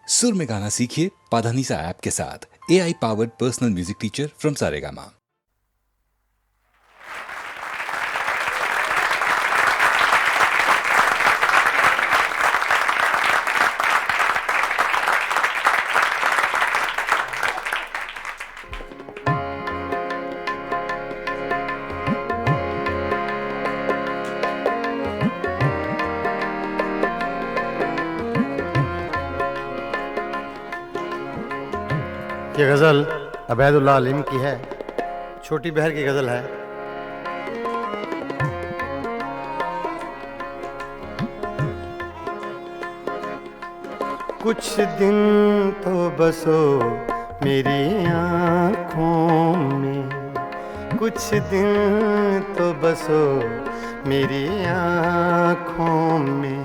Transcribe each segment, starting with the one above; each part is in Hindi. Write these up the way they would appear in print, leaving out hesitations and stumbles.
सुर में गाना सीखिए पाधानीसा ऐप के साथ। AI powered personal music teacher from Saregama. ये गज़ल अबैदुल्लाह अलीम की है, छोटी बहर की गज़ल है। कुछ दिन तो बसो मेरी आँखों में, कुछ दिन तो बसो मेरी आँखों में,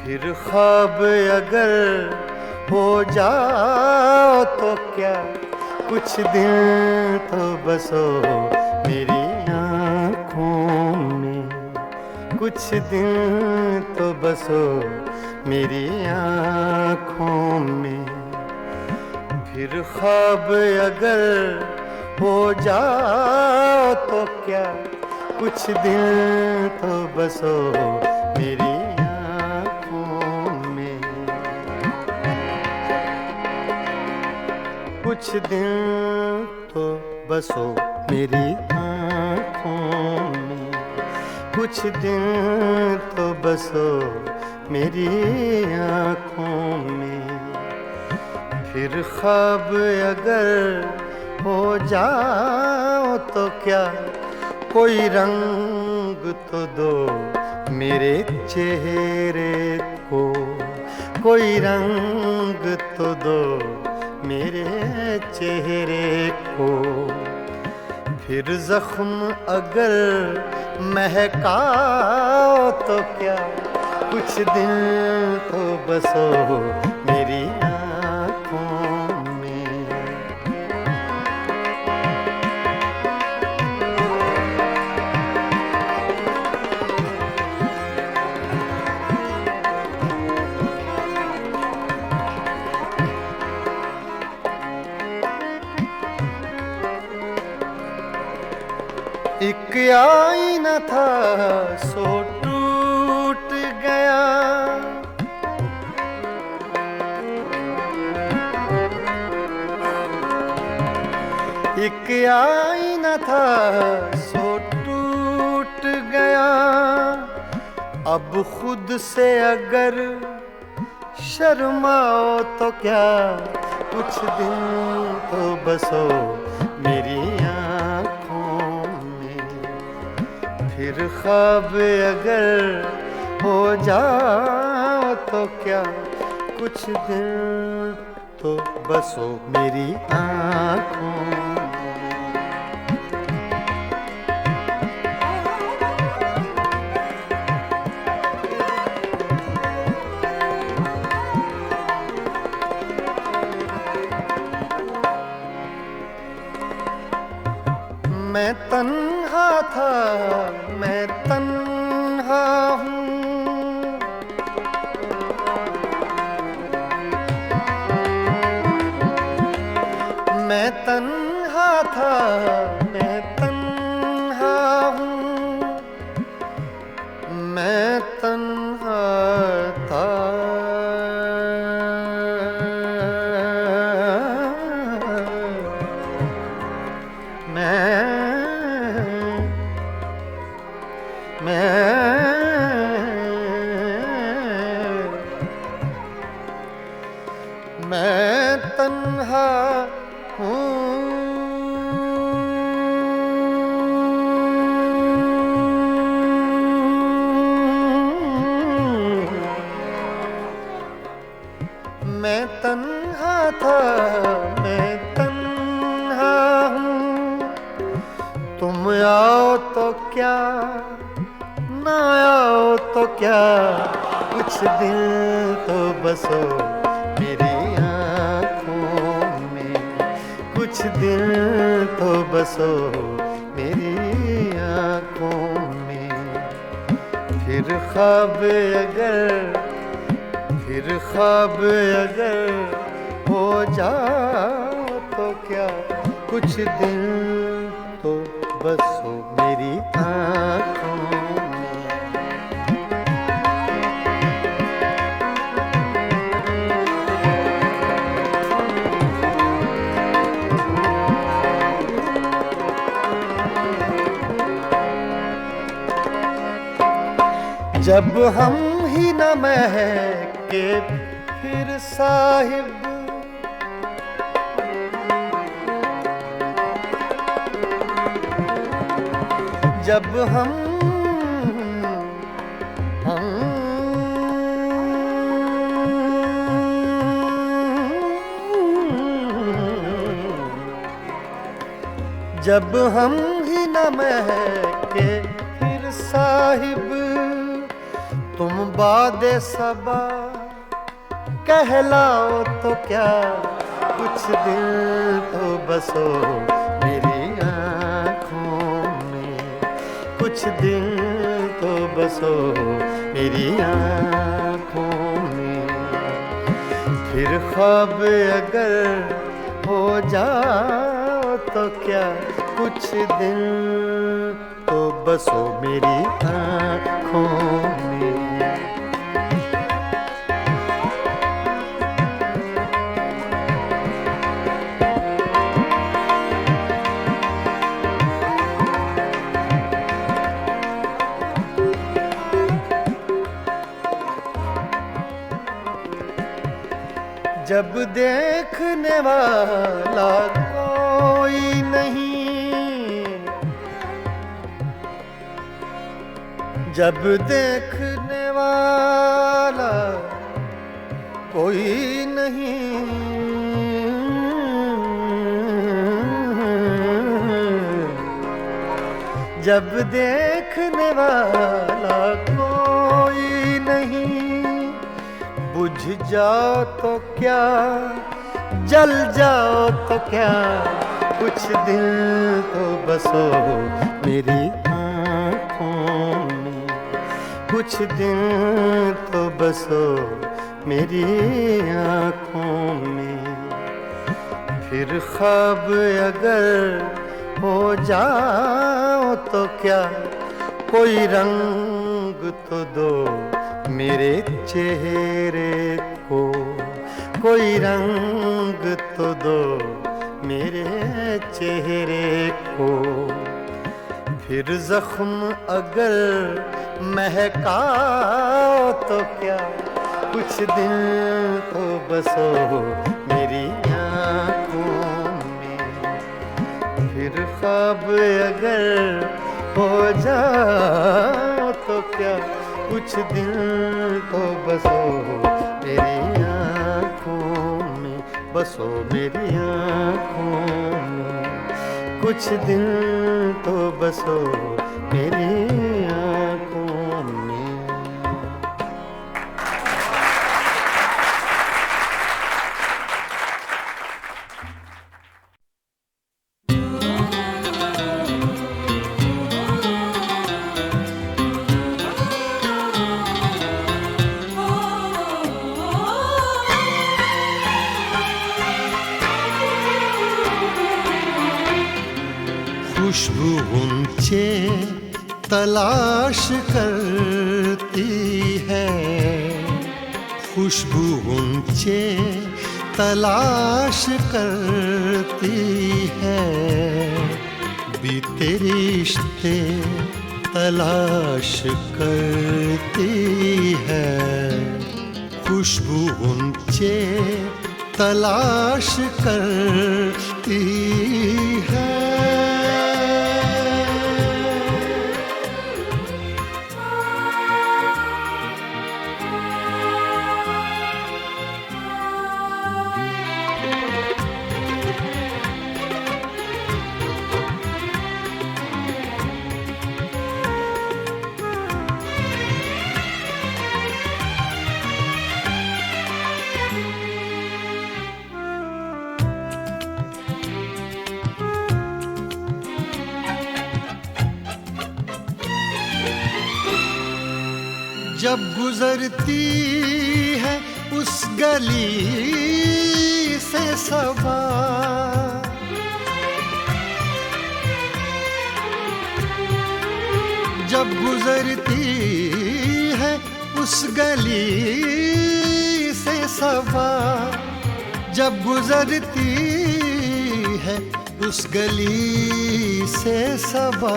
फिर ख्वाब अगर हो जाओ तो क्या, कुछ दिन तो बसो मेरी आँखों में, कुछ दिन तो बसो मेरी आँखों में, फिर ख्वाब अगर हो जाओ तो क्या, कुछ दिन तो बसो मेरी कुछ दिन तो बसो मेरी आँखों में, कुछ दिन तो बसो मेरी आँखों में, फिर ख्वाब अगर हो जाओ तो क्या, कोई रंग तो दो मेरे चेहरे को, कोई रंग तो दो मेरे चेहरे को, फिर जख्म अगर महकाओ तो क्या, कुछ दिन तो बसो मेरी आँखों में। एक आईना था सो टूट गया, एक आईना था सो टूट गया, अब खुद से अगर शर्माओ तो क्या, कुछ दिन तो बसो मेरी फिर ख्वाब अगर हो जाओ तो क्या, कुछ दिन तो बसो मेरी आँखों में। मैं तन्हा था, मैं तन्हा हूँ, मैं तन्हा था, मैं तन्हा हूँ, मैं तन्हा था, मैं तन्हा हूँ, मैं तन्हा था, मैं तन्हा हूँ, तुम आओ तो क्या, ना आओ तो क्या, कुछ दिन तो बसो मेरी आँखों में, कुछ दिन तो बसो मेरी आँखों में, फिर ख्वाब अगर फिर ख्वाब अगर हो जाओ तो क्या, कुछ दिन तो बस हो मेरी आँखों में। जब हम ही न महके फिर साहिब, जब जब हम ही न महके फिर साहिब, तुम बादे सबा कहलाओ तो क्या, कुछ दिल तो बसो मेरी आँखों में, कुछ दिल तो बसो मेरी आँखों में। फिर ख्वाब अगर हो जाओ तो क्या, कुछ दिल तो बसो मेरी आँखों में। जब देखने वाला कोई नहीं, जब देखने वाला कोई नहीं, जब देखने वाला कोई नहीं, बुझ जाओ तो क्या, जल जाओ तो क्या, कुछ दिल तो बसो मेरी आँखों में, कुछ दिल तो बसो मेरी आँखों में। फिर ख्वाब अगर हो जाओ तो क्या, कोई रंग तो दो मेरे चेहरे को, कोई रंग तो दो मेरे चेहरे को। फिर जख्म अगर महकाओ तो क्या, कुछ दिन तो बसो मेरी आँखों में। फिर ख्वाब अगर हो जाओ तो क्या, कुछ दिन तो बसो मेरी आँखों में, बसो मेरी आँखों में, कुछ दिन तो बसो मेरी आँखों में। खुशबू ऊंचे तलाश करती है, खुशबू ऊंचे तलाश करती है, बीते रिश्ते तलाश करती है। खुशबू ऊंचे तलाश करती है। जब गुजरती है गली से सबा, जब गुजरती है उस गली से सबा, जब गुजरती है उस गली से सबा,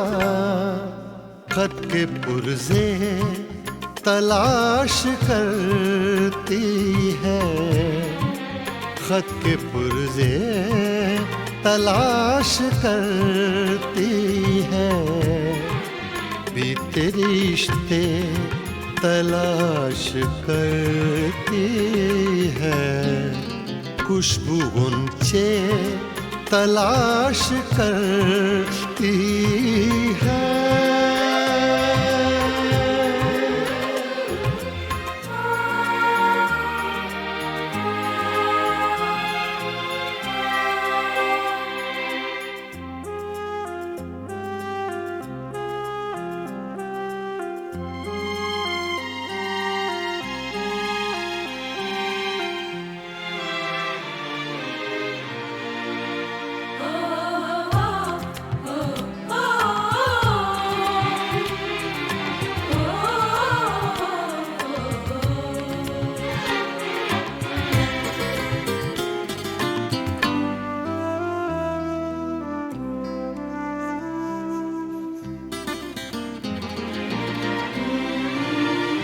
खत के पुर्जे तलाश करती है, खत के पुर्जे तलाश करती है, बीते रिश्ते तलाश करती है, खुशबू गुंचे तलाश करती है।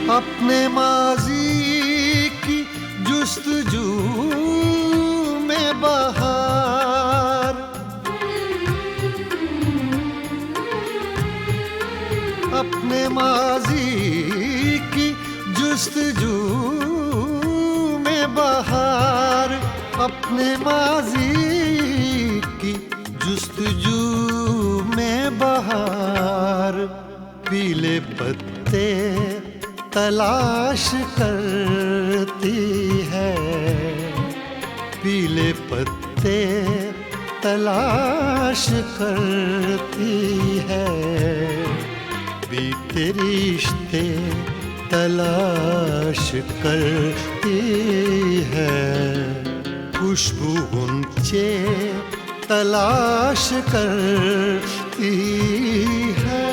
अपने माजी की जुस्तजू में बहार, अपने माजी की जुस्तजू में बहार, अपने माजी की जुस्तजू में बहार, पीले पत्ते तलाश करती है, पीले पत्ते तलाश करती है, बीते रिश्ते तलाश करती है, खुशबू गुंचे तलाश करती है।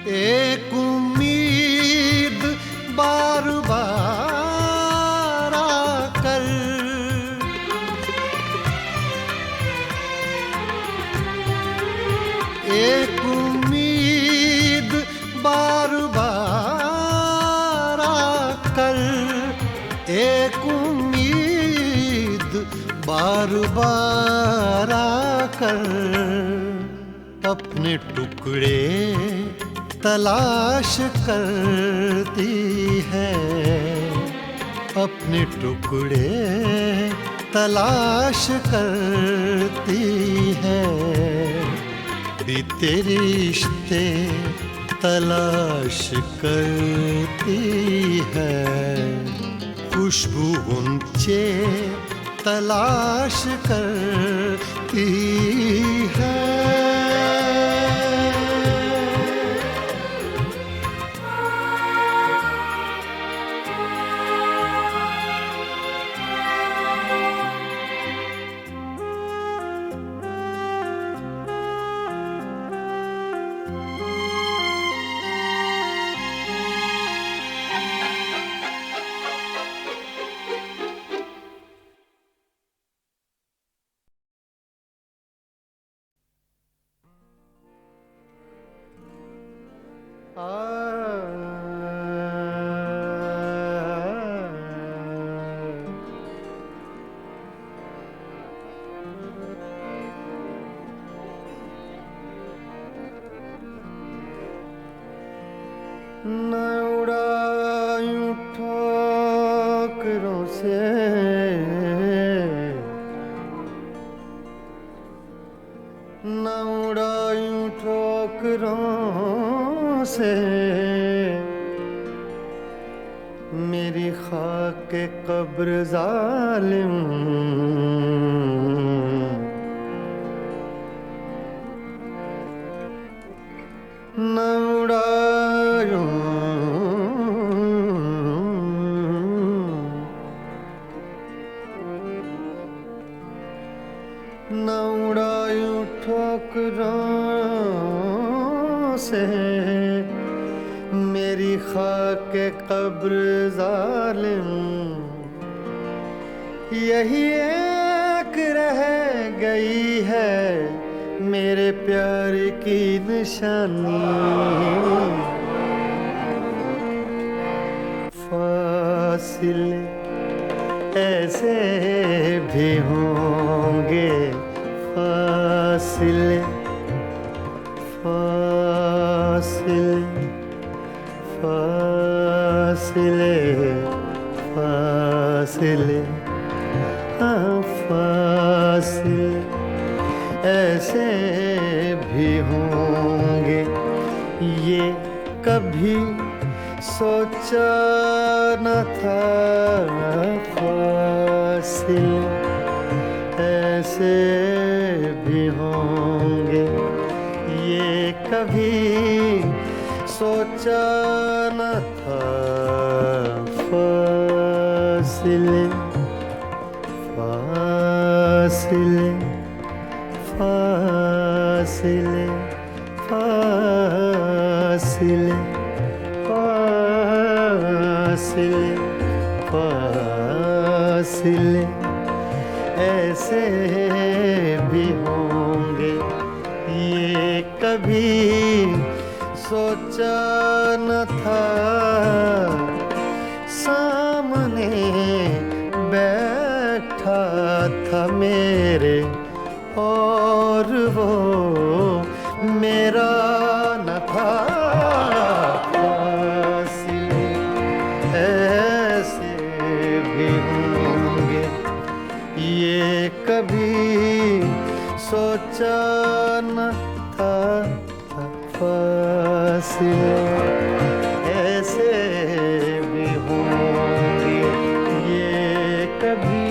एक उम्मीद बार बार आकर, एक उम्मीद बार बार आकर, एक उम्मीद बार बार आकर, अपने टुकड़े तलाश करती है, अपने टुकड़े तलाश करती है, बीते रिश्ते तलाश करती है, खुशबू गुंचे तलाश करती है। मेरी खाक कब्र जालिम न उड़ायूं न उड़ायूं ठोकरों से मेरी खाक कब्र जालिम यही एक रह गई है मेरे प्यार की निशानी। फासिले ऐसे भी होंगे, फासिले फासिले फासिले फासिले फासिले ऐसे भी होंगे, ये कभी सोचा न था। फासिले ऐसे भी होंगे, ये कभी सोचा न था। फासिले फासिले फासिले फासिले फासिले फासिले ऐसे भी होंगे, ये कभी सोचा न था। सामने बैठा था मेरे और वो मेरा न था। फासिले ऐसे भी होंगे, ये कभी सोचा न था। फासिले ऐसे भी होंगे, ये कभी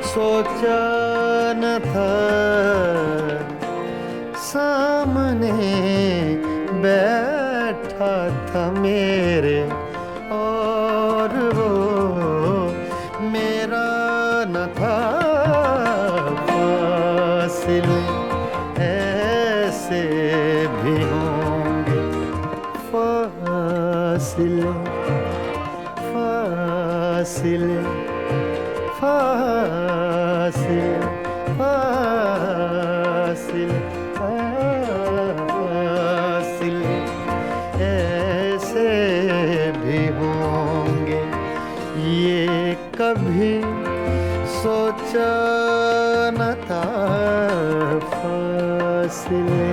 सोचा न था। सामने बैठा था मेरे और वो मेरा न था। फासिले ऐसे भी होंगे, फासिले फासिले फासिले फासिले फासिले ऐसे भी होंगे, ये कभी सोचा न था। फासिले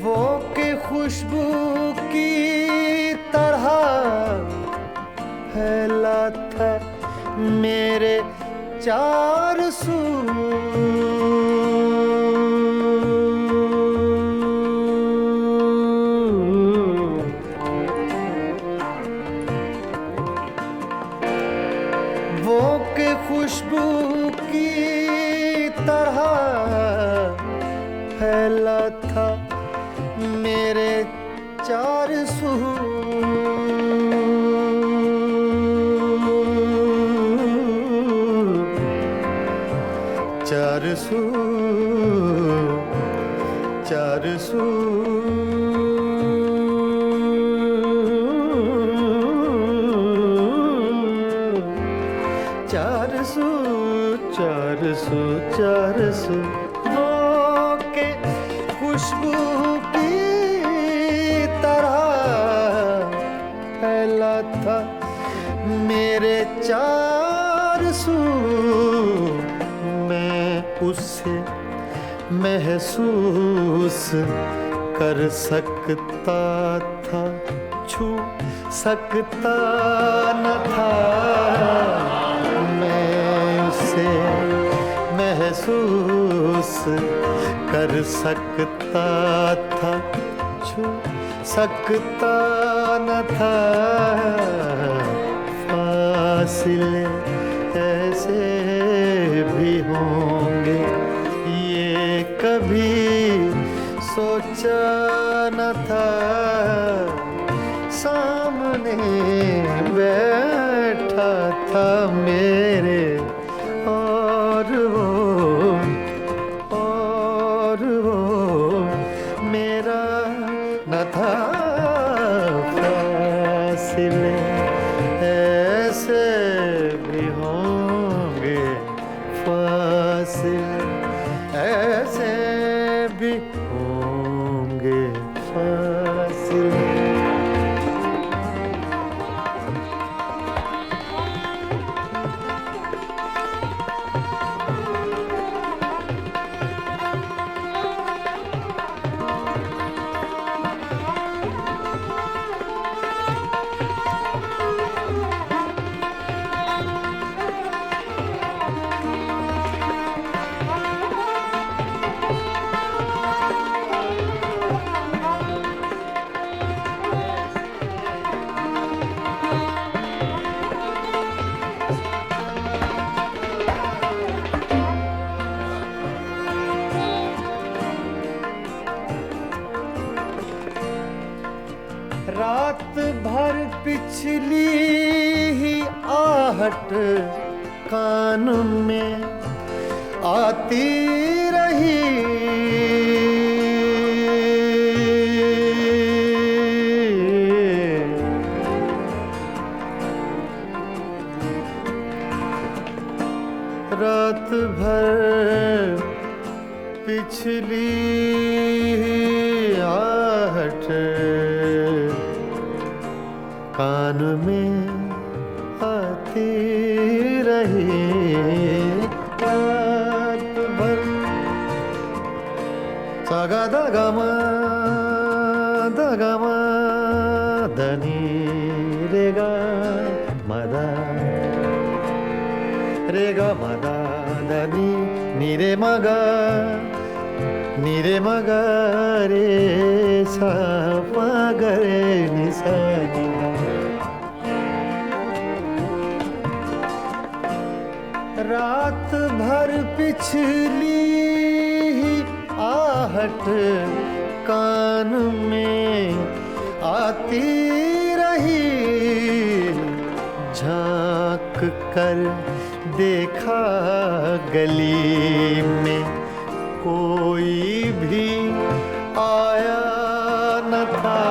वो के खुशबू की तरह फैला था मेरे चार सू। वो के खुशबू की तरह फैला था मेरे चार सू। चार सू चार सू चार सू चार सू चार सू वो के खुशबू की तरह फैला था मेरे चार सू। मैं उससे महसूस कर सकता था, छू सकता न था। मैं उसे महसूस कर सकता था, छू सकता न था। फासिले ऐसे भी होंगे ये कभी सोचा न था। सामने बैठा था मेरे और वो मेरा न था। फासिले ऐसे भी होंगे, फासिले ऐसे भी होंगे, फासिले। रात भर पिछली ही आहट कान में आती रही। रात भर पिछली ही आहट कान में आती रही। रात भर सागा दगमा धनी रेगा मदा रेगा मदा धनी नीरे मगा रे सा मगरे निसा। रात भर पिछली ही आहट कान में आती रही। झांक कर देखा गली में कोई भी आया न था।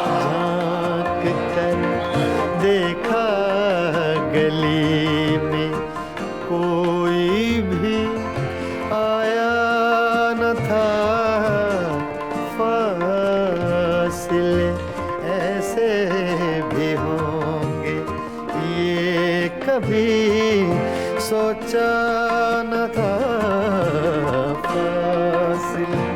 झांक कर देखा गली में कोई भी आया न था। फासिले ऐसे भी होंगे ये कभी सोचा न था। फासिले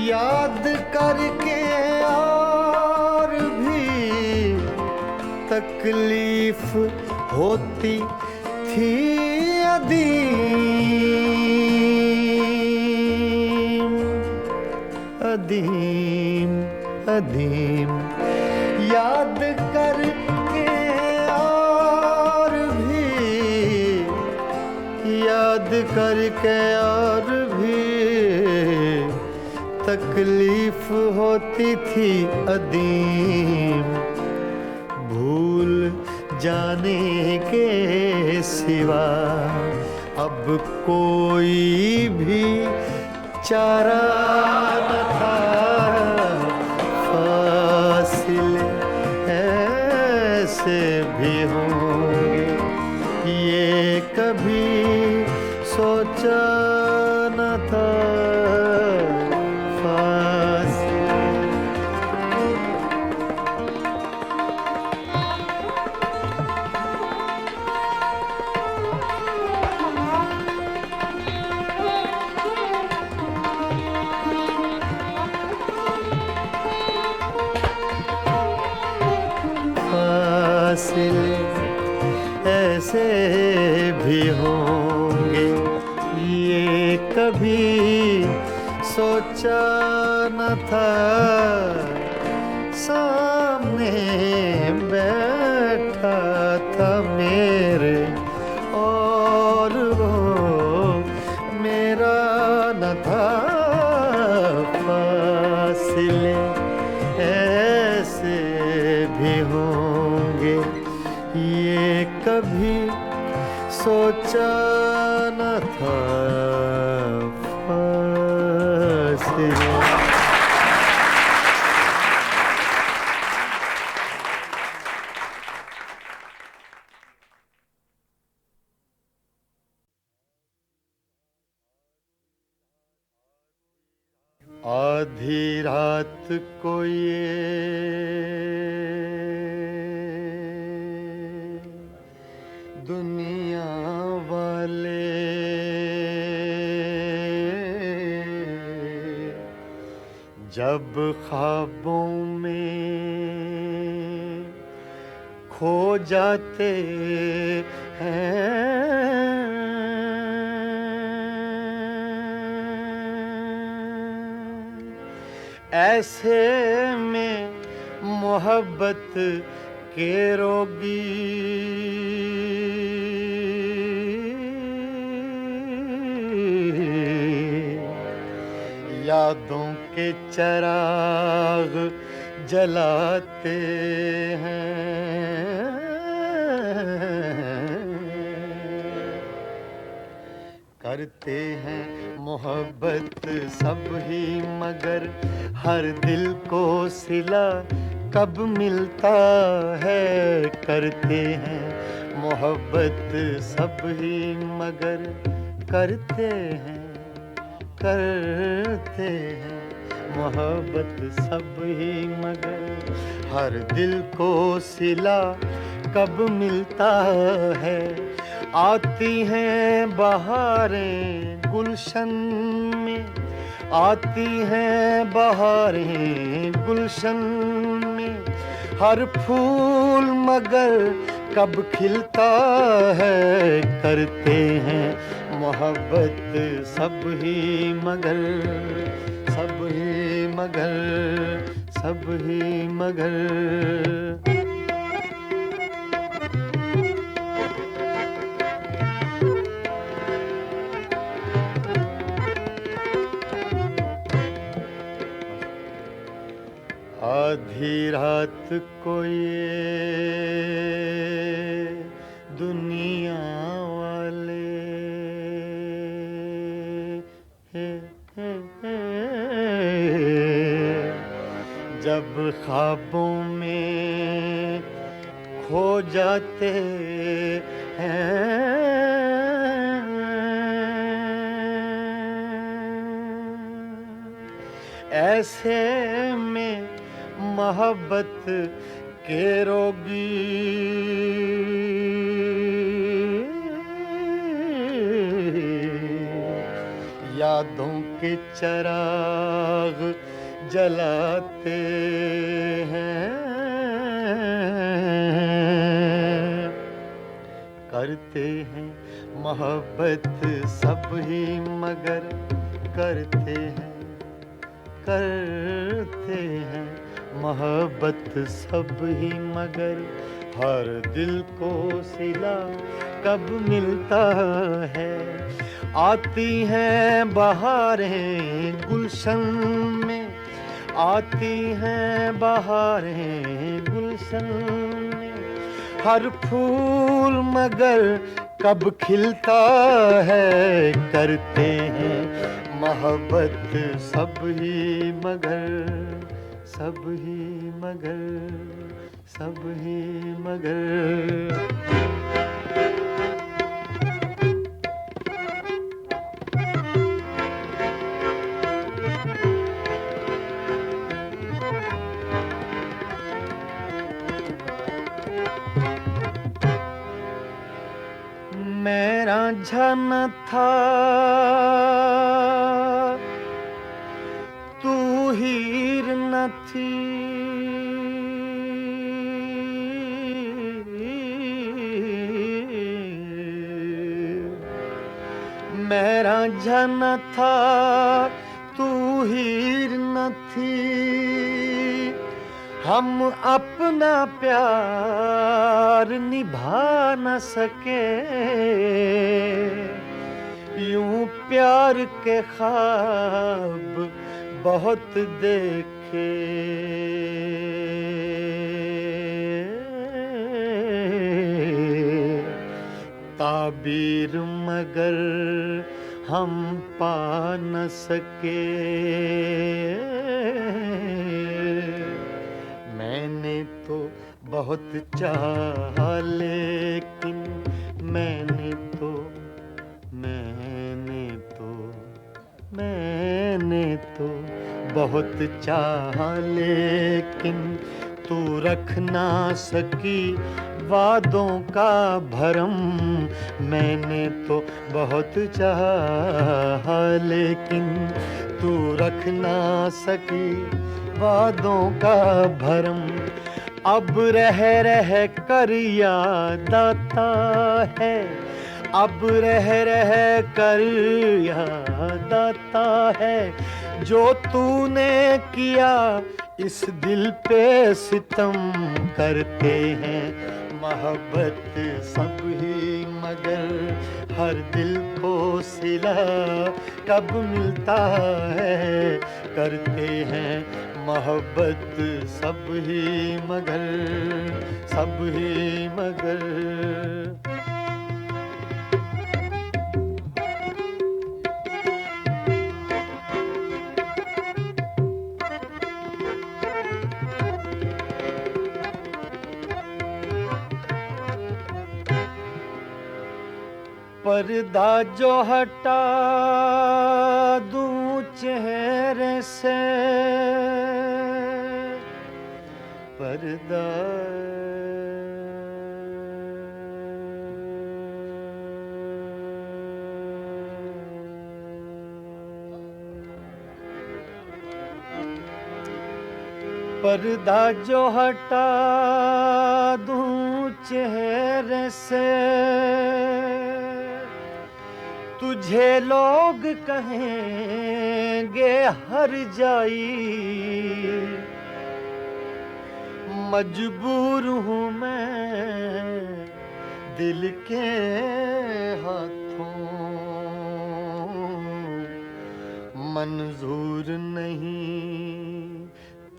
याद करके और भी तकलीफ होती थी अदीम याद करके और भी तकलीफ होती थी अदीम। भूल जाने के सिवा अब कोई भी चारा न था। फासिले ऐसे भी होंगे, ये कभी सोचा न था। फासिले ऐसे भी होंगे, ये कभी सोचा न था। सामने बैठा था मेरे और वो मेरा न था। फासिले ऐसे भी होंगे, ये कभी सोचा न था। फासिले। आधी रात को ये दुनिया वाले जब ख्वाबों में खो जाते हैं, ऐसे में मोहब्बत के रोगी यादों के चिराग जलाते हैं। करते हैं मोहब्बत सब ही, मगर हर दिल को सिला कब मिलता है। करते हैं मोहब्बत सब ही, मगर करते हैं मोहब्बत सब ही, मगर हर दिल को सिला कब मिलता है। आती हैं बहारें गुलशन में, आती हैं बहारें गुलशन में, हर फूल मगर कब खिलता है। करते हैं मोहब्बत सब ही, मगर सब ही मगर सब ही मगर। आधी रात को ये दुनिया वाले जब ख्वाबों में खो जाते हैं, ऐसे में मोहब्बत के रोगी यादों के चिराग जलाते हैं। करते हैं मोहब्बत सब ही, मगर करते हैं मोहब्बत सब ही, मगर हर दिल को सिला कब मिलता है। आती हैं बहारें गुलशन में, आती हैं बहारें गुलशन में, हर फूल मगर कब खिलता है। करते हैं मोहब्बत सब ही, मगर सब ही मगर सब ही मगर मेरा झन था तू हीर न थी मेरा झन था तू हीर न थी हम अपना प्यार निभा न सके यूं प्यार के ख्वाब बहुत देखे ताबीर मगर हम पा न सके मैंने तो बहुत चाहा लेकिन मैंने तो बहुत चाहा लेकिन तू रख ना सकी वादों का भरम मैंने तो बहुत चाहा लेकिन तू रख ना सकी वादों का भरम अब रह कर याद आता है अब रह कर याद आता है जो तूने किया इस दिल पे सितम करते हैं मोहब्बत सब ही मगर हर दिल को सिला कब मिलता है करते हैं मोहब्बत सब ही मगर पर्दा जो हटा दूं चेहरे से पर्दा पर्दा जो हटा दूं चेहरे से तुझे लोग कहेंगे हर जाई मजबूर हूँ मैं दिल के हाथों मंजूर नहीं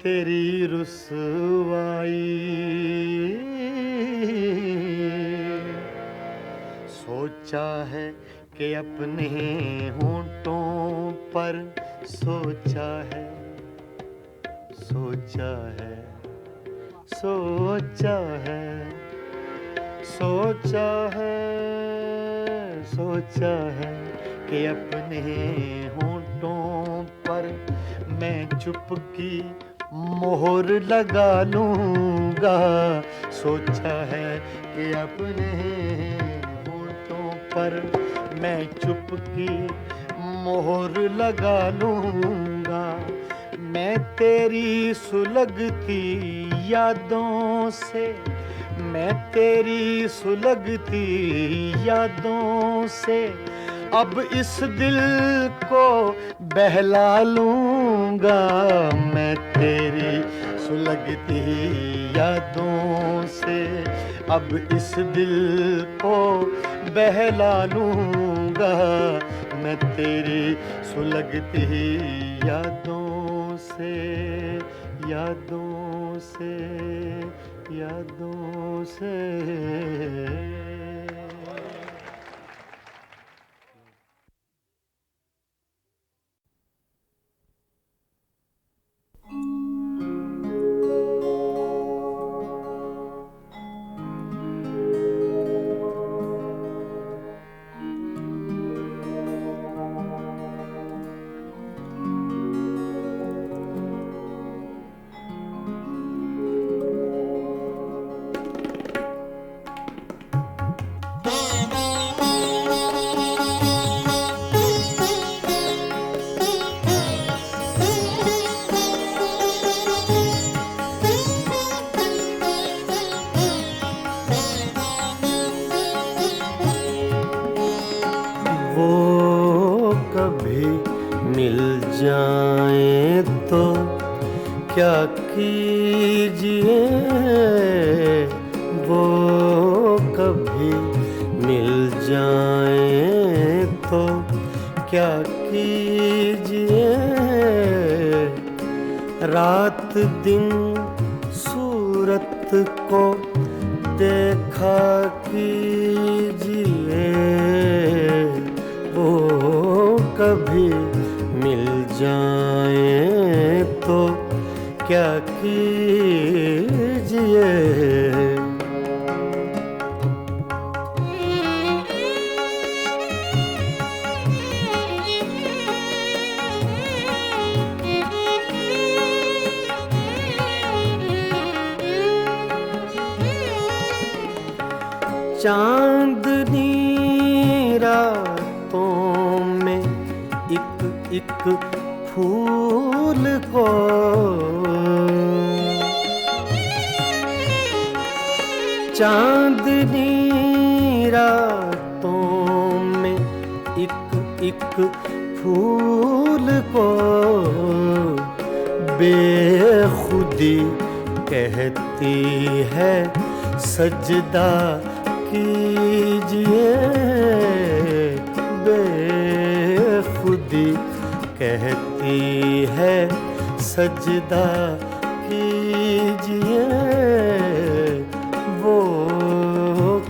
तेरी रुसवाई सोचा है कि अपने होंठों पर सोचा है सोचा है सोचा है सोचा है सोचा है कि अपने होंठों पर मैं चुपकी मोहर लगा लूंगा सोचा है कि अपने होंठों पर मैं चुपकी मोहर लगा लूंगा मैं तेरी सुलगती यादों से मैं तेरी सुलगती यादों से अब इस दिल को बहला लूंगा मैं तेरी सुलगती यादों से अब इस दिल को बहला लूंगा मैं तेरी सुलगती यादों से यादों से यादों से जाए तो क्या कीजिए, वो कभी मिल जाए तो क्या कीजिए। रात दिन सूरत को देखा कीजिए, वो कभी मिल जाए तो क्या कीजिए। चांदनी रातों में एक एक फूल को चांदनी रातों में एक एक फूल को बेखुदी कहती है सजदा कीजिए। बेखुदी कहती है सजदा कीजिए, वो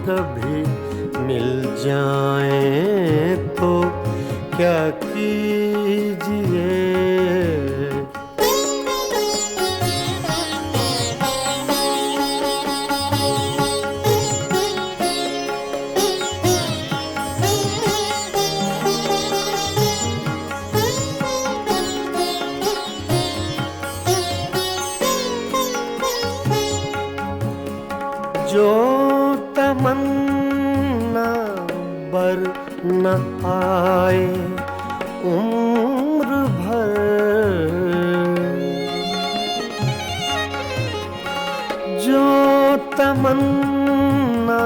कभी मिल जाए तो क्या कीजिए। जो तमन्ना बर न आए उम्र भर, जो तमन्ना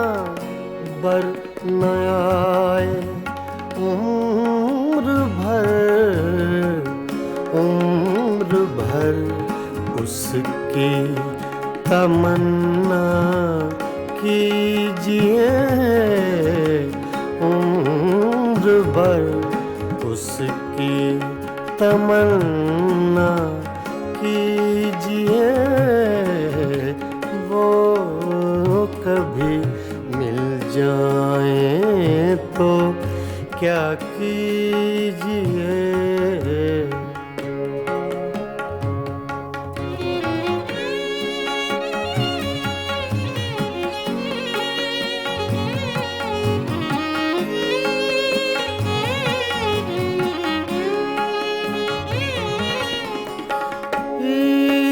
बर न आए उम्र भर उसकी तमन्ना कीजिए। उम्र भर उसकी तमन्ना कीजिए, वो कभी मिल जाए तो क्या कीजिए।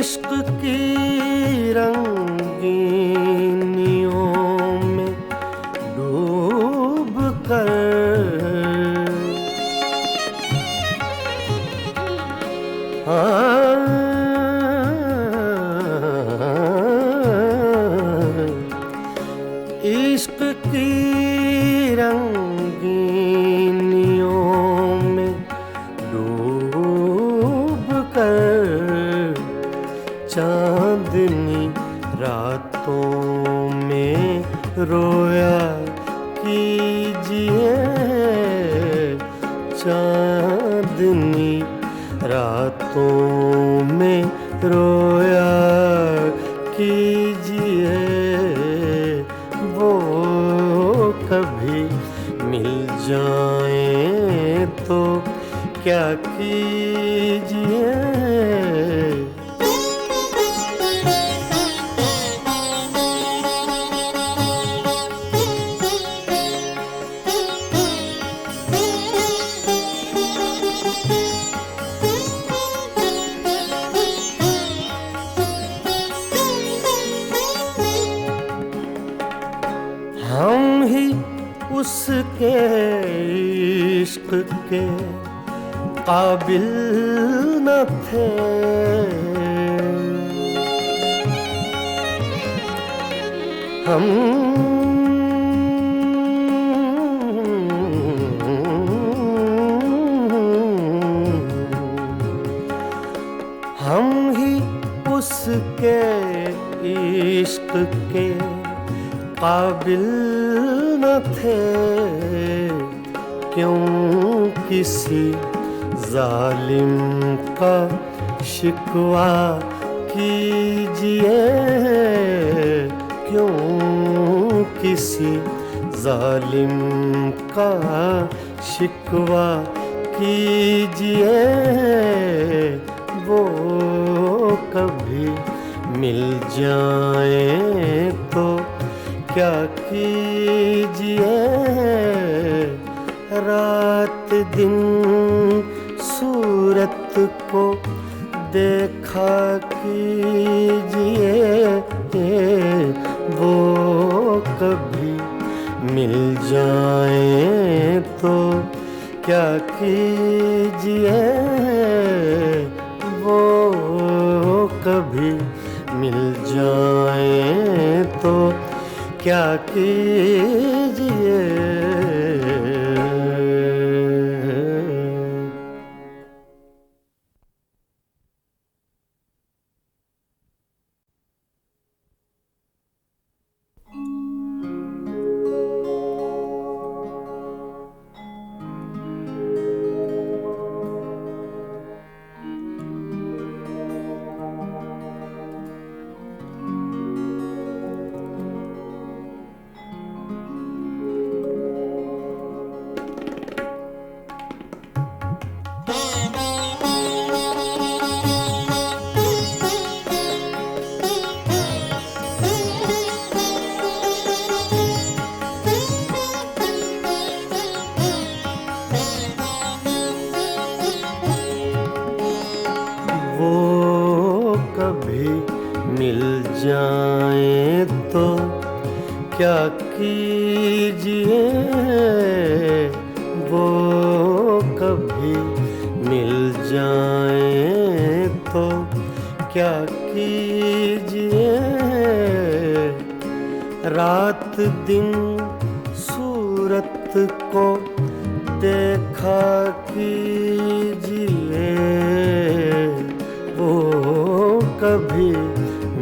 इश्क की रंगीनियों में डूब कर इश्क की रंगीनियों में डूब कर चांदनी रातों में रोया कीजिए। चांदनी रातों में रोया कीजिए, वो कभी मिल जाए तो क्या कीजिए। हम ही उसके इश्क के काबिल न थे, हम के इश्क के काबिल न थे, क्यों किसी जालिम का शिकवा कीजिए, क्यों किसी जालिम का शिकवा कीजिए। वो कभी मिल जाए तो क्या कीजिए, रात दिन सूरत को देखा कीजिए। वो कभी मिल जाए तो क्या कीजिए, वो कभी मिल जाए तो क्या कीजिए। वो कभी मिल जाए तो क्या कीजिए, वो कभी मिल जाए तो क्या कीजिए, रात दिन सूरत को देखा कीजिए। वो कभी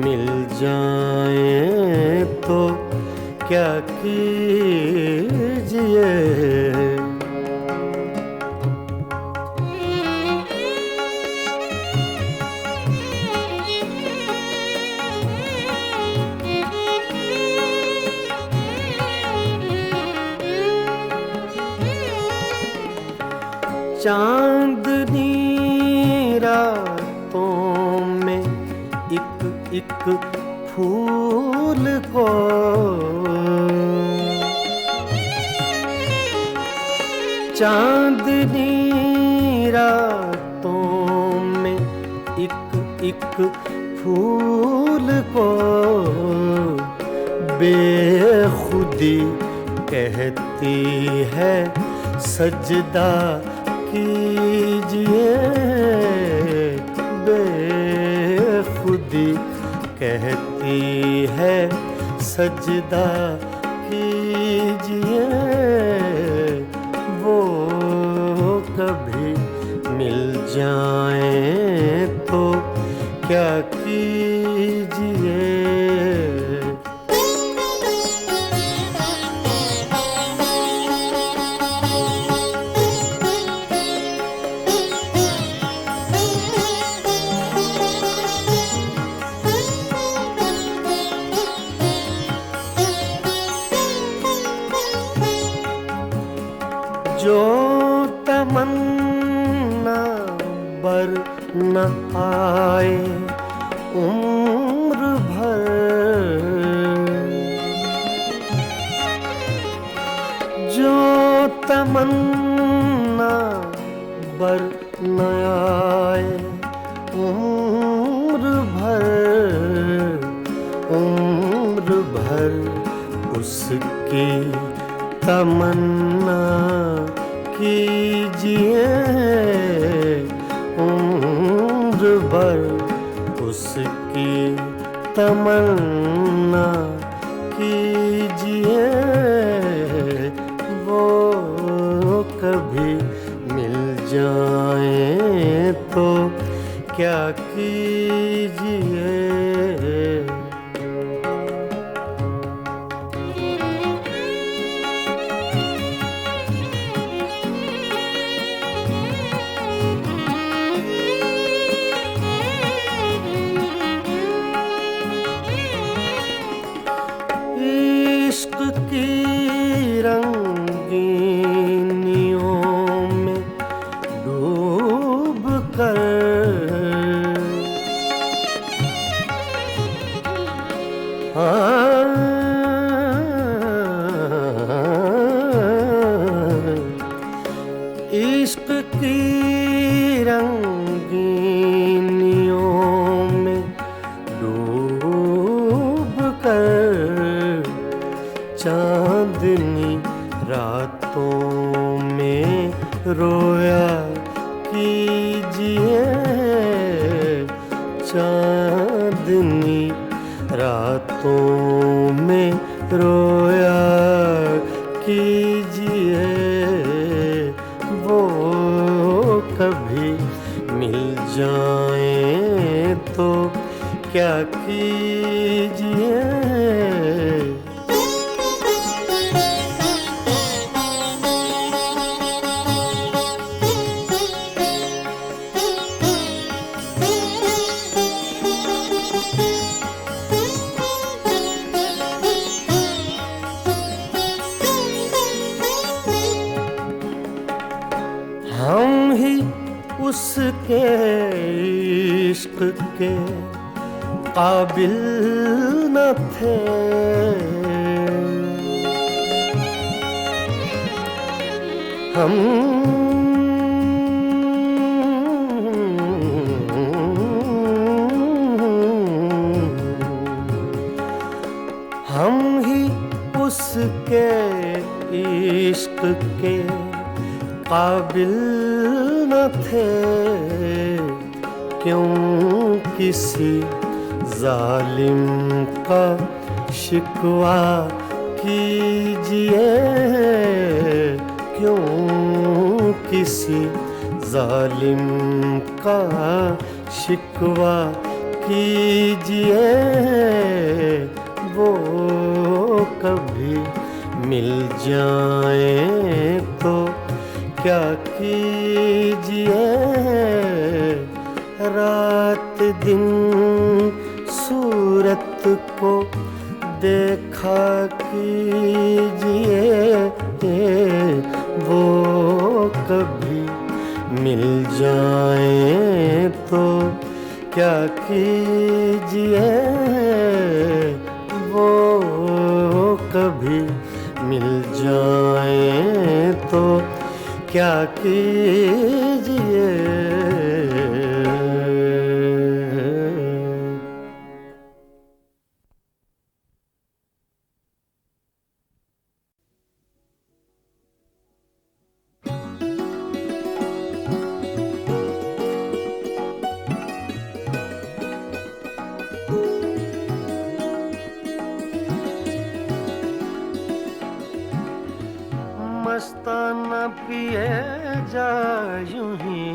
मिल जाए तो क्या कीजिए। चांदनी रातों में एक एक फूल को चांदनी रातों में एक एक फूल को बेखुदी कहती है सजदा कीजिए। बेखुदी कहती है सजदा कीजिए। वो कभी मिल जाए तो क्या कीजिए। जो तमन्ना बर न आए उम्र भर, जो तमन्ना बर न आए उम्र भर उसकी तमन्ना कीजिए। उम्र भर उसकी तमन्ना कीजिए। वो कभी मिल जाए तो क्या कीजिए। की रंगीनियों में डूब कर इश्क की रंगीनियों में डूब कर चांदनी रातों में रोया कीजिए, चांदनी रातों में रोया कीजिए, वो कभी मिल जाएं तो क्या कीजिए। हम ही उसके इश्क के काबिल न थे, हम ही उसके इश्क के काबिल न थे, क्यों किसी जालिम का शिकवा कीजिए, क्यों किसी जालिम का शिकवा कीजिए, वो कभी मिल जाए तो क्या कीजिए। रात दिन सूरत को देखा कीजिए, वो कभी मिल जाए तो क्या कीजिए, वो कभी मिल जाए तो क्या कीजिए। मस्ताना पिए जा यूं ही,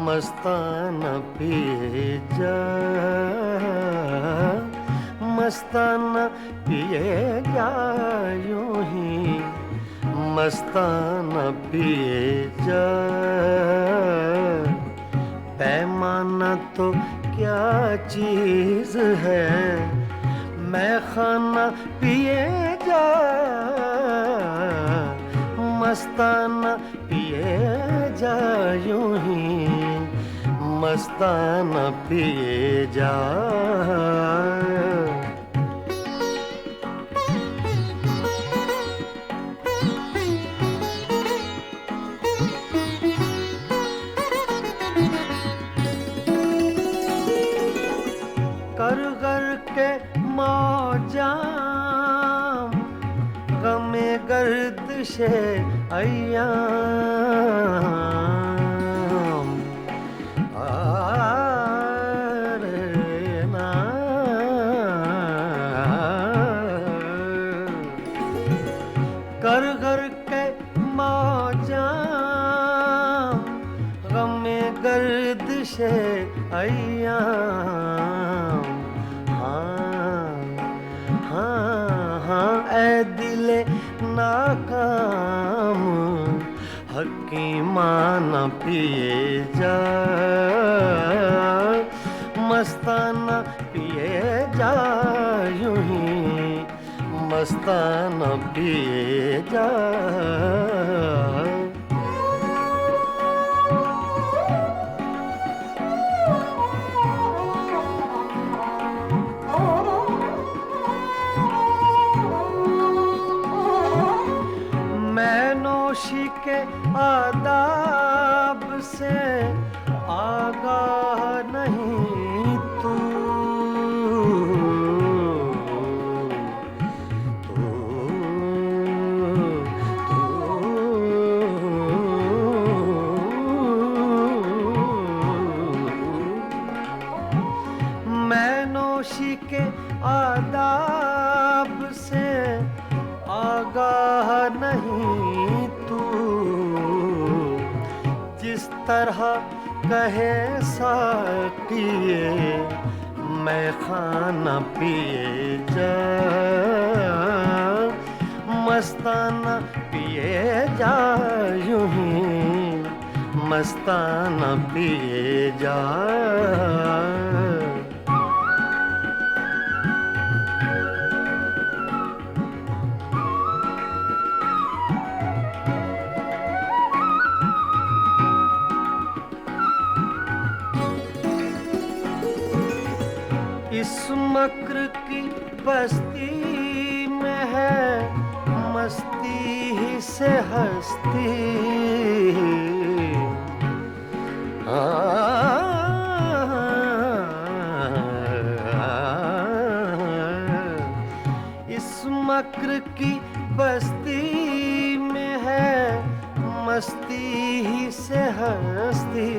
मस्ताना पिए जा, मस्ताना पिए जा यूं ही, मस्ताना पिए जा। पैमाना तो क्या चीज है, मैं खाना पिए जा, मस्ताना पिए जा यूं ही, मस्ताना पिए जा। कर कर के मौजाम गमे गर्दिशे अय्याम, आरे ना कर कर के मौजाम गमे गर्दिशे अय्याम। हाँ ऐ दिले नाकाम हकीमाना पिए जा, मस्ताना पिए जा यूं ही, मस्ताना पिए जा। मैं नोशी के आदाब से आगाह नहीं, तू मैं नोशी के आदाब से आगाह नहीं, तू जिस तरह कहे साकिए मैं खाना पिए जा। मस्ताना पिए जा, यूं ही मस्ताना पिए जा। इस मक्र की बस्ती में है मस्ती ही से हस्ती। इस मक्र की बस्ती में है मस्ती ही से हस्ती।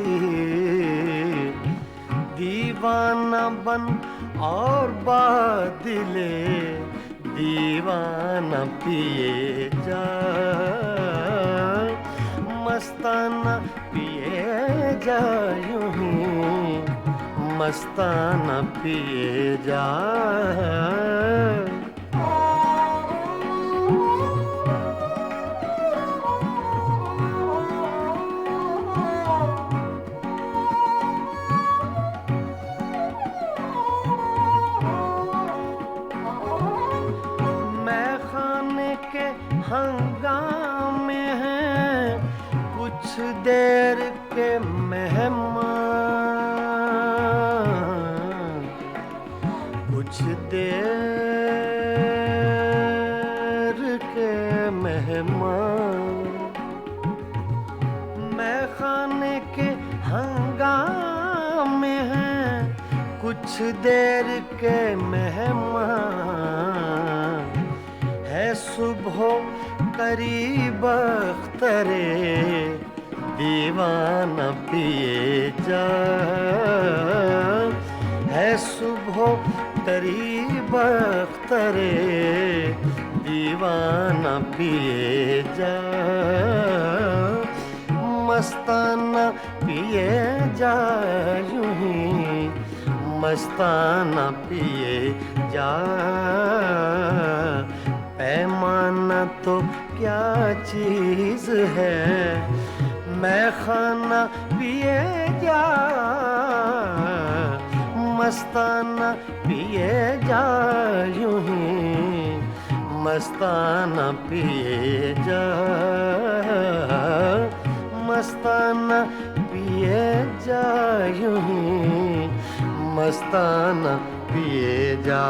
दीवाना बन और बादले दीवाना पिए जा। मस्ताना पिए जा, यूं ही मस्ताना पिए जा। के हंगामे हैं कुछ देर के मेहमान। कुछ देर के मेहमान। मैं खाने के हंगामे हैं कुछ देर के मेहमान। है सुबह करीब अख्तरे दीवाना पिए जा। है सुबह करीब अख्तरे दीवाना पिए जा। मस्ताना पिए जा, यूं ही मस्ताना पिए जा। पैमाना तो क्या चीज है मैं खाना पिए जा। मस्ताना पिए जा, यूं ही मस्ताना पिए जा। मस्ताना पिए जा, यूं ही मस्ताना पिए जा।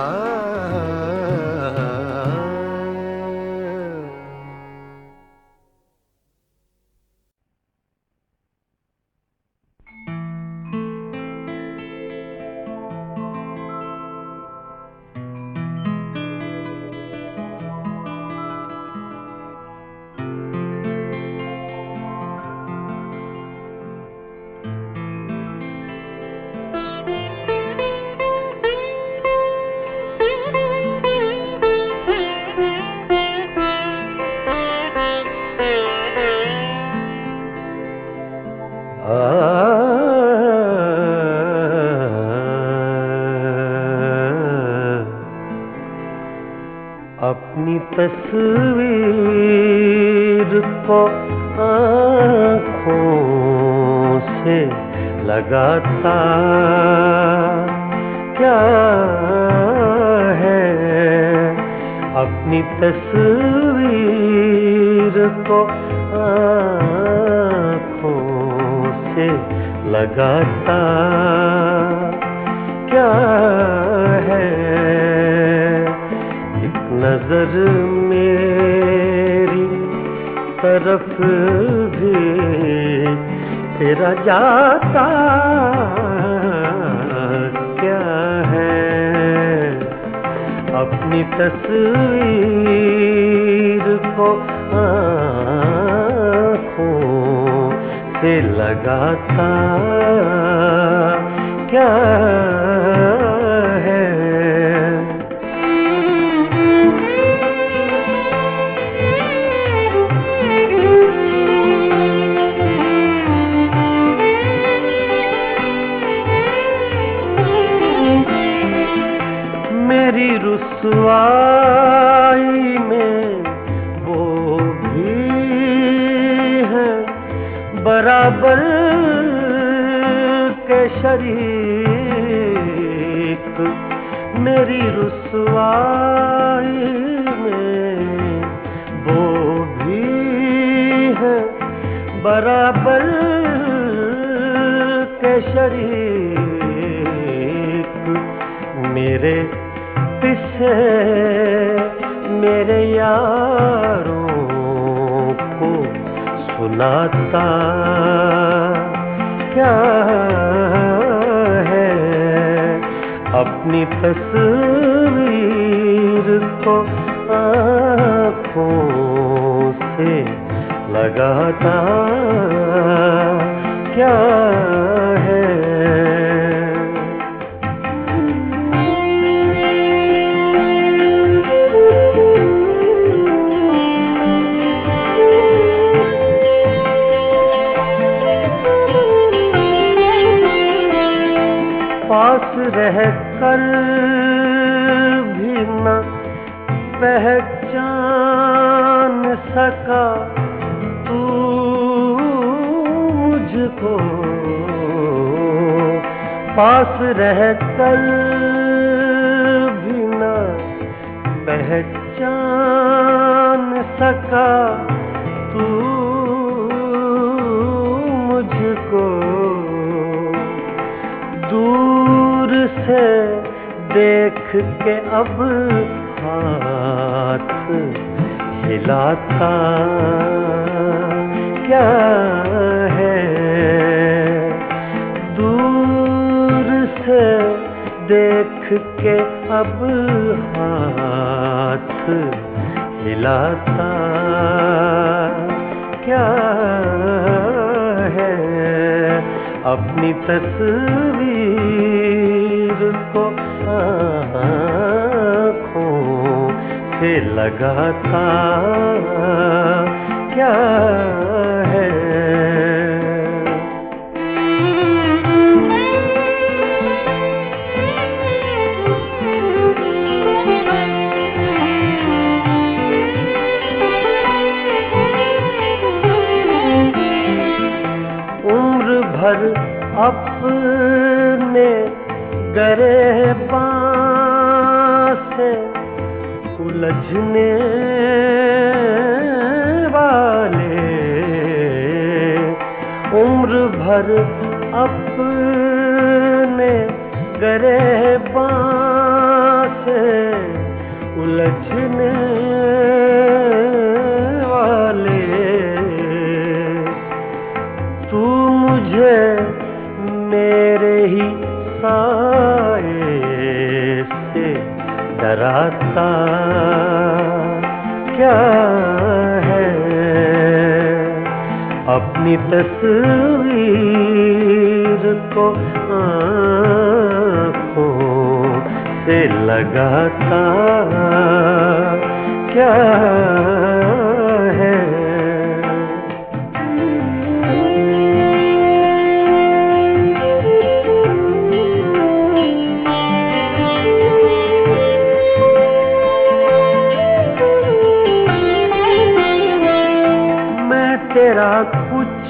अपनी तस्वीर को आँखों से लगाता क्या है अपनी तस्वीर को आँखों से लगाता क्या है, एक नजर मेरी तरफ भी तेरा जाता क्या है, अपनी तस्वीर को आँखों से लगाता क्या है। मेरी रुसवाई में वो भी है बराबर के शरीक, मेरी रुसवाई में वो भी है बराबर के शरीक, मेरे किसे मेरे यारों को सुनाता क्या है, अपनी तस्वीर को आँखों से लगाता क्या है। पास रह कर भी न पहचान सका तू मुझको, पास रह कर भी न पहचान सका तू मुझको, दूर से देख के अब हाथ हिलाता क्या है, दूर से देख के अब हाथ हिलाता क्या है, अपनी तस्वीर को आँखों से लगाता क्या है। उम्र भर अपने गिरेबान से उलझने वाले, उम्र भर अपने गिरेबान से उलझने वाले, तू मुझे मेरे ही साए से डराता क्या है, अपनी तस्वीर को आँखों से लगाता क्या है। तेरा कुछ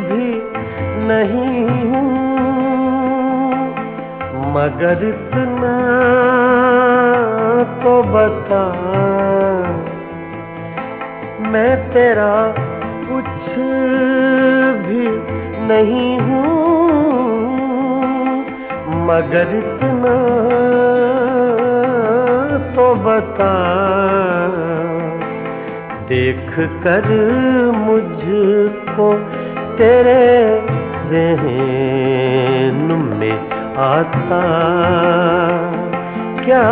भी नहीं हूँ मगर इतना तो बता, मैं तेरा कुछ भी नहीं हूँ, मगर इतना तो बता, देख कर मुझको तेरे ज़हन में आता क्या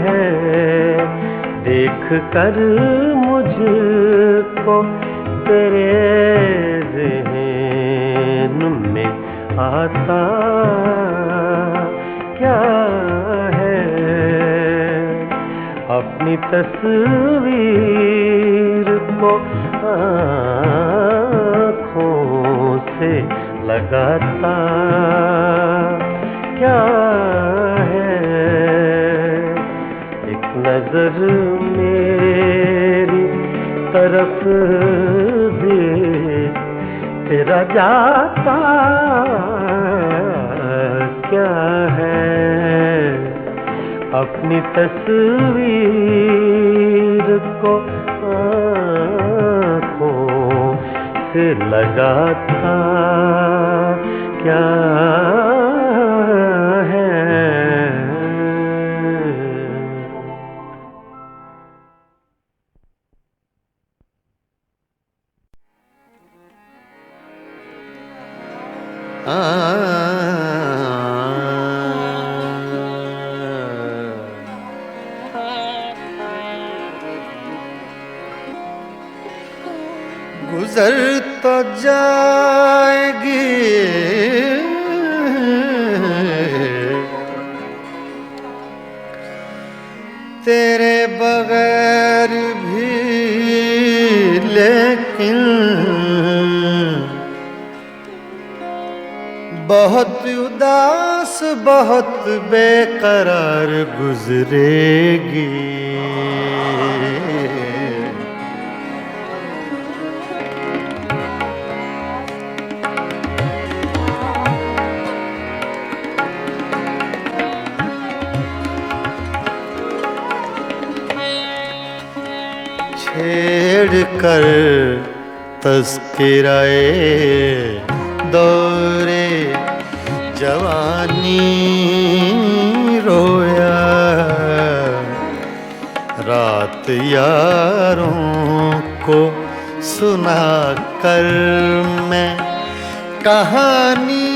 है, देख कर मुझको तेरे ज़हन में आता क्या है, अपनी तस्वीर को आँखों से लगाता क्या है, एक नजर मेरी तरफ दे तेरा जाता क्या है, अपनी तस्वीर को आँखों से लगाता क्या है। गुजर तो जाएगी तेरे बगैर भी, लेकिन बहुत उदास बहुत बेकरार गुजरेगी। छेड़ कर तज़किराए दौरे जवानी रोया, रात यारों को सुना कर मैं कहानी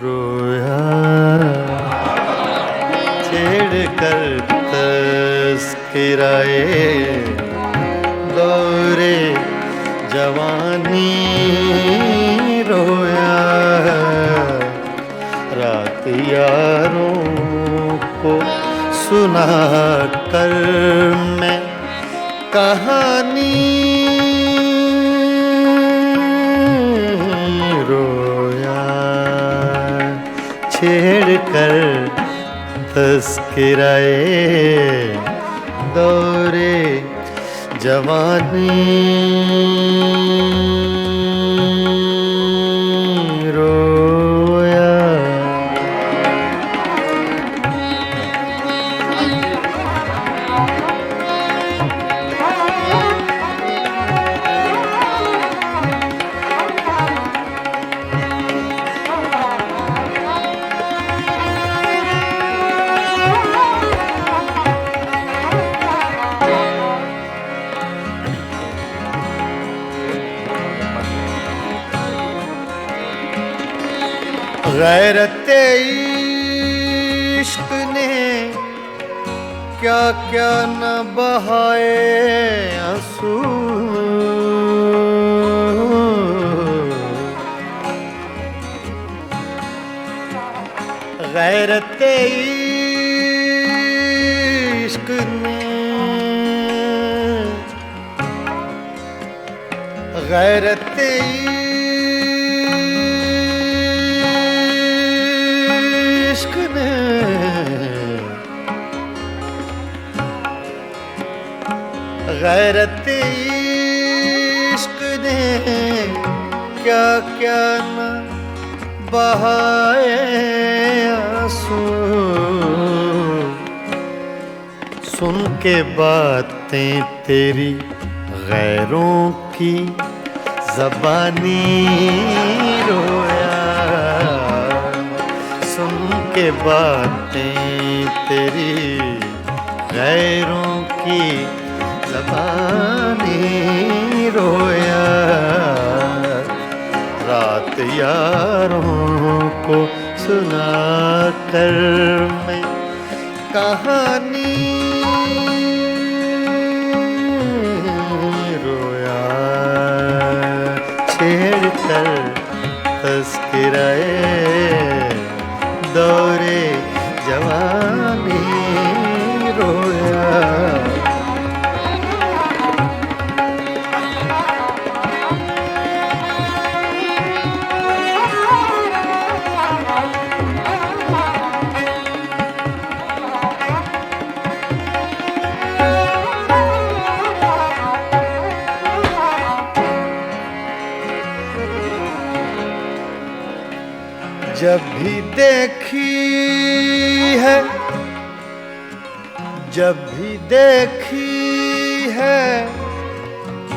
रोया, छेड़ कर तज़किराए दौरे जवानी रोया, रात यारों को सुना कर मैं कहानी रोया, छेड़ कर तज़किराए दौरे जवानी रोया। गैरते इश्क ने क्या क्या न बहाए आंसू, गैरते इश्क ने गैरते इश्क ने गैरत इश्क ने क्या न बहाए आंसू, सुन के बातें तेरी गैरों की ज़बानी रोया, सुन के बातें तेरी गैरों की ज़बानी रोया। रात यारों को सुना कर मैं कहानी रोया, छेड़ कर तज़किराए दौरे जवानी रोया। जब भी देखी है, जब भी देखी है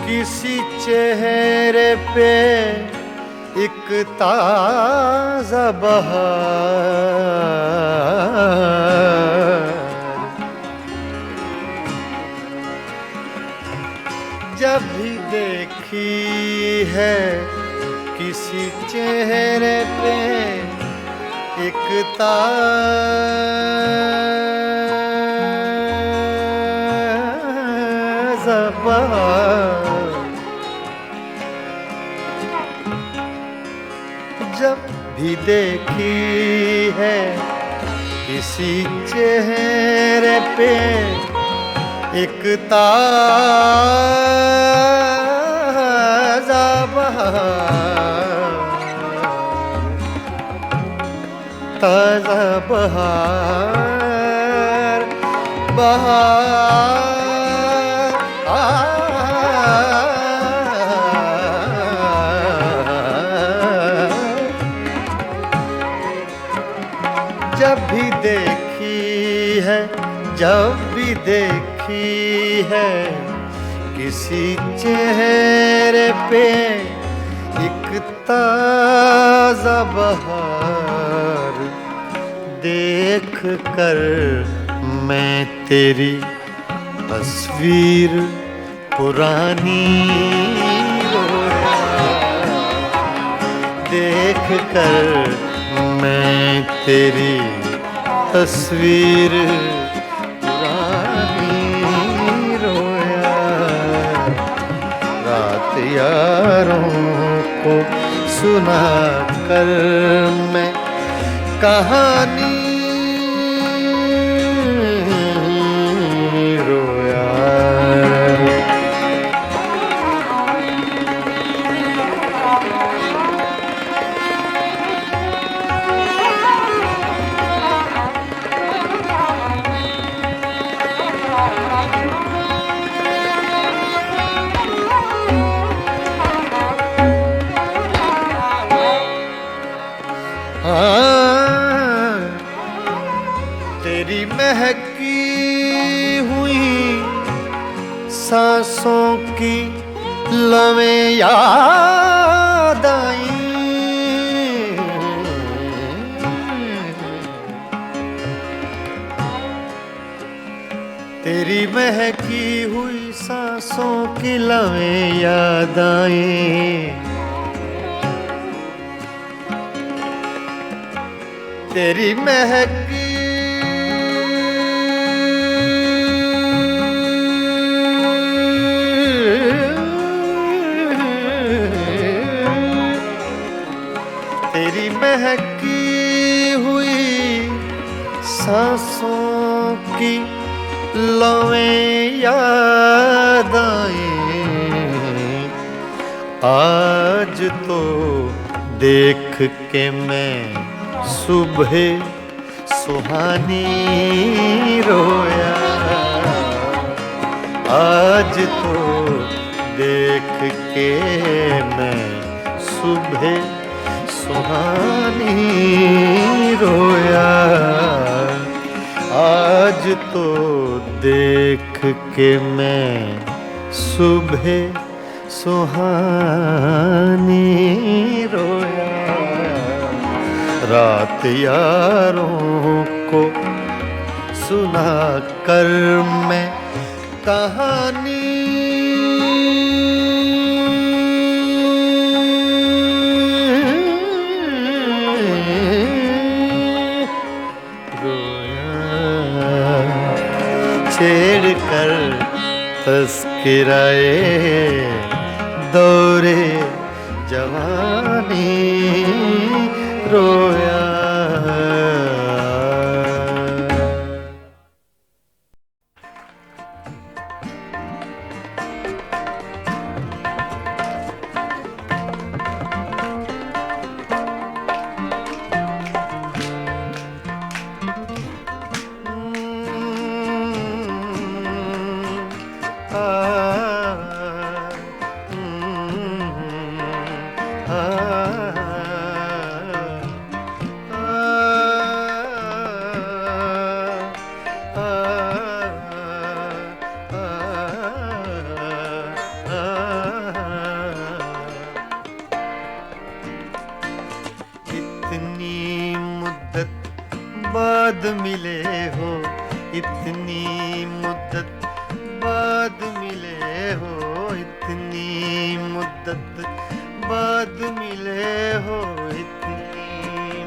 किसी चेहरे पे एक ताज़ा बहार, जब भी देखी है किसी चेहरे पे एक ताज़ा बहार, जब भी देखी है किसी चेहरे पे एक ताज़ा बहार, ताज़ा बहार, बहार जब भी देखी है, जब भी देखी है किसी चेहरे पे एक ताज़ा बहार, देख कर मैं तेरी तस्वीर पुरानी रोया, देख कर मैं तेरी तस्वीर पुरानी रोया। रात यारों को सुना कर मैं कहानी रोया। तेरी महकी हुई सांसों की लवें याद आई, तेरी महकी हुई सांसों की लवें याद आई, तेरी महकी तेरी महकी हुई सांसों की लवें याद आई, आज तो देख के मैं सुबह सुहानी रोया, आज तो देख के मैं सुबह सुहानी रोया। आज तो देख के मैं सुबह सुहानी रोया। रात यारों को सुना कर मैं कहानी छेड़ कर तस्किराए दौरे जवानी रोया। इतनी मुद्दत बाद मिले हो, इतनी मुद्दत बाद मिले हो, इतनी मुद्दत बाद मिले हो, इतनी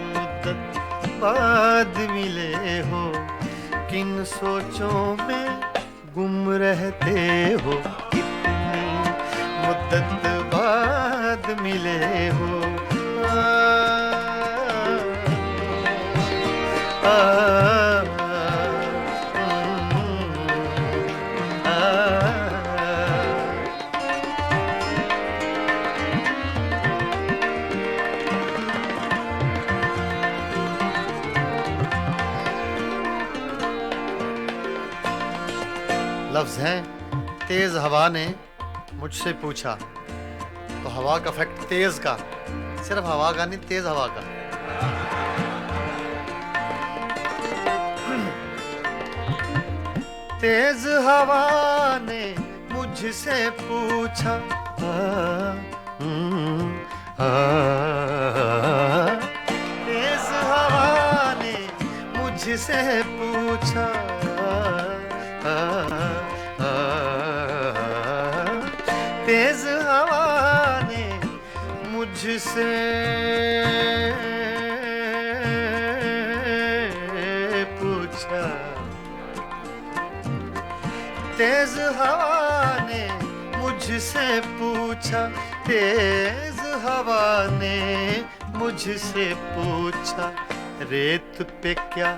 मुद्दत बाद मिले हो। किन सोचों में गुम रहते हो, इतनी मुद्दत बाद मिले हो। लफ्ज़ हैं तेज हवा ने मुझसे पूछा, तो हवा का इफेक्ट तेज का, सिर्फ हवा का नहीं, तेज हवा का। तेज हवा ने मुझसे पूछा, तेज हवा ने मुझसे पूछा, तेज हवा ने मुझसे पूछा, तेज हवा ने मुझसे पूछा, तेज हवा ने मुझसे पूछा, रेत पे क्या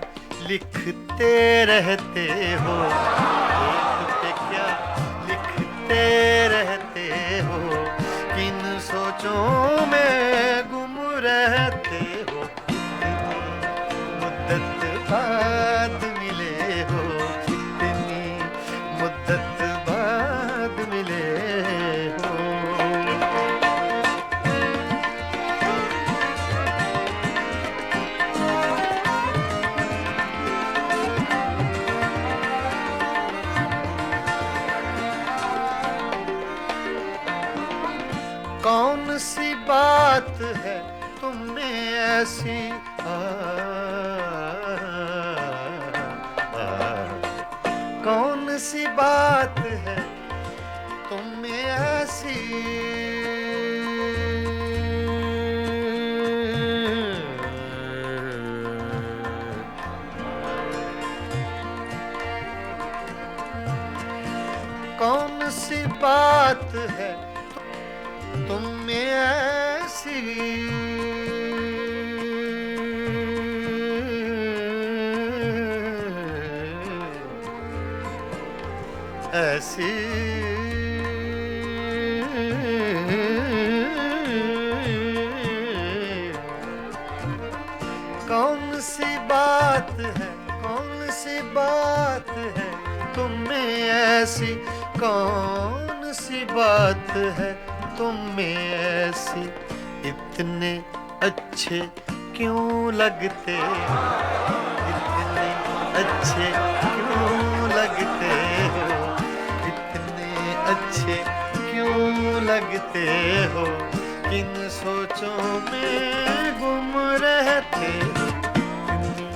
लिखते रहते हो, रेत पे क्या लिखते रहते हो, किन सोचों में गुम रहते हो, मुद्दत बाद मिले हो, कितनी मुद्दत बाद मिले हो। कौन सी बात है तुम में ऐसी, कौन सी बात है तुम में ऐसी, कौन सी बात है तुम में ऐसी, ऐसी कौन सी बात है, कौन सी बात है तुम में ऐसी, कौन सी बात है तुम में ऐसी, इतने अच्छे क्यों लगते, इतने अच्छे क्यों लगते हो, इतने अच्छे क्यों लगते हो, किन सोचों में गुम रहते हो, इतनी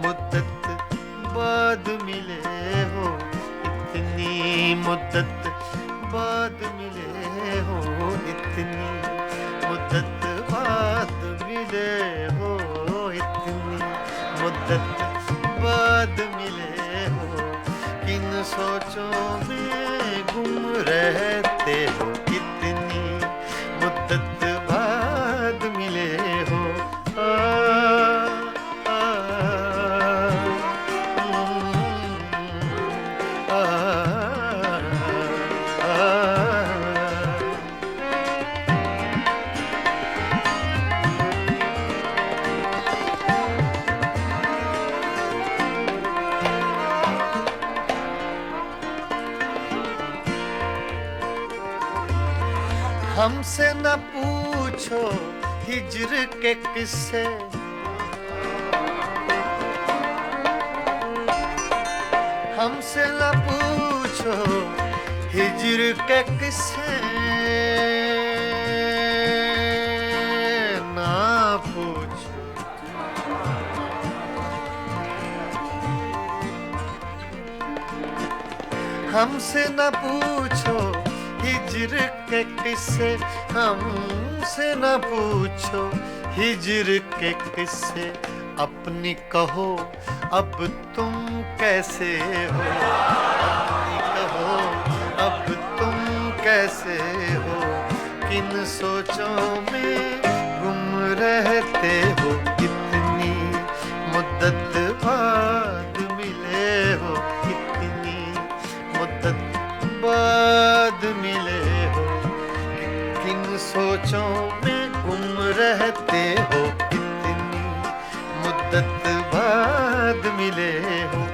मुद्दत बाद मिले हो, इतनी मुद्दत बाद मिले हो, इतनी मुद्दत बाद मिले हो, इतनी मुद्दत बाद मिले हो, किन सोचों में गुम रहते हो, इतनी मुद्दत बाद मिले हो। हमसे न पूछो हिज्र के किस्से, हमसे न पूछो हिज्र के किस्से, ना पूछो हमसे न पूछो हिज्र के किस्से, हमसे न पूछो हिज्र के किस्से, अपनी कहो अब तुम कैसे हो, अपनी कहो अब तुम कैसे हो, किन सोचों में गुम रहते हो, इतनी मुद्दत बाद मिले हो, इतनी मुद्दत बाद मिले हो, किन सोचों में गुम रहते हो, इतनी मुद्दत बाद मिले हो।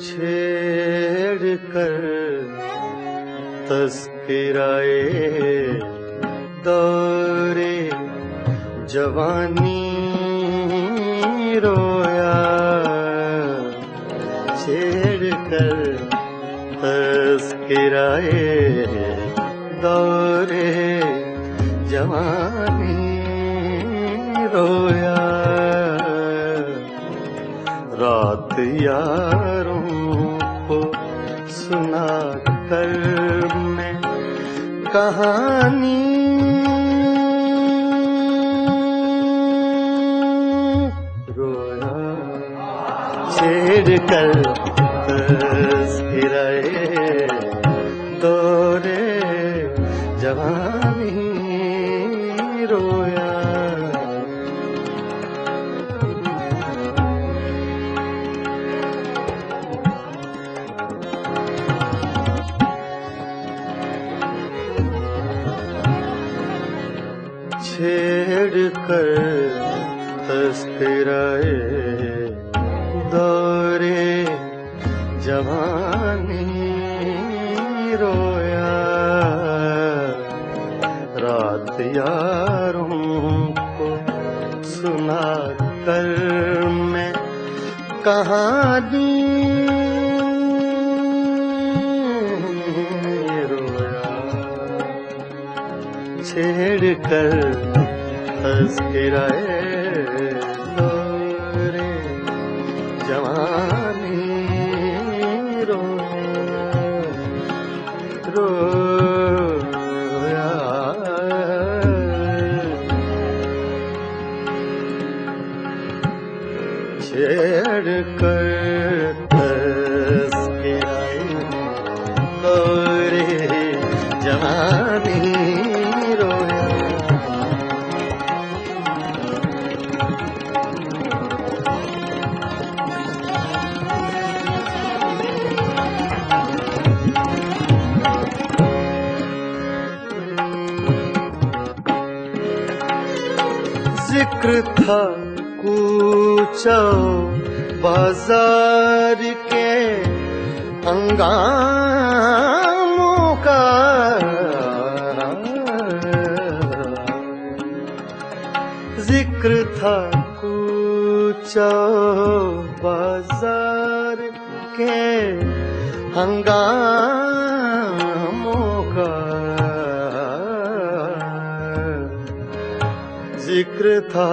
छेड़ कर तस्कराए दौरे जवानी रोया, छेड़ कर तस्कराए दौरे जवानी रोया, रात यारों को सुना कर मैं कहानी रोया छेड़ कर तस्कराए दौरे जवानी रोया छेड़ कर तस्कराए दौरे जवानी रोया रात यारों को सुना कर मैं कहानी रोया छेड़ कर तस्कराए दौरे जवानी रोया छेड़ कर तस्कराए दौरे जवानी रोया जिक्र था कूचो बाजार के हंगामों का जिक्र था कूचो बाजार के हंगामों का जिक्र था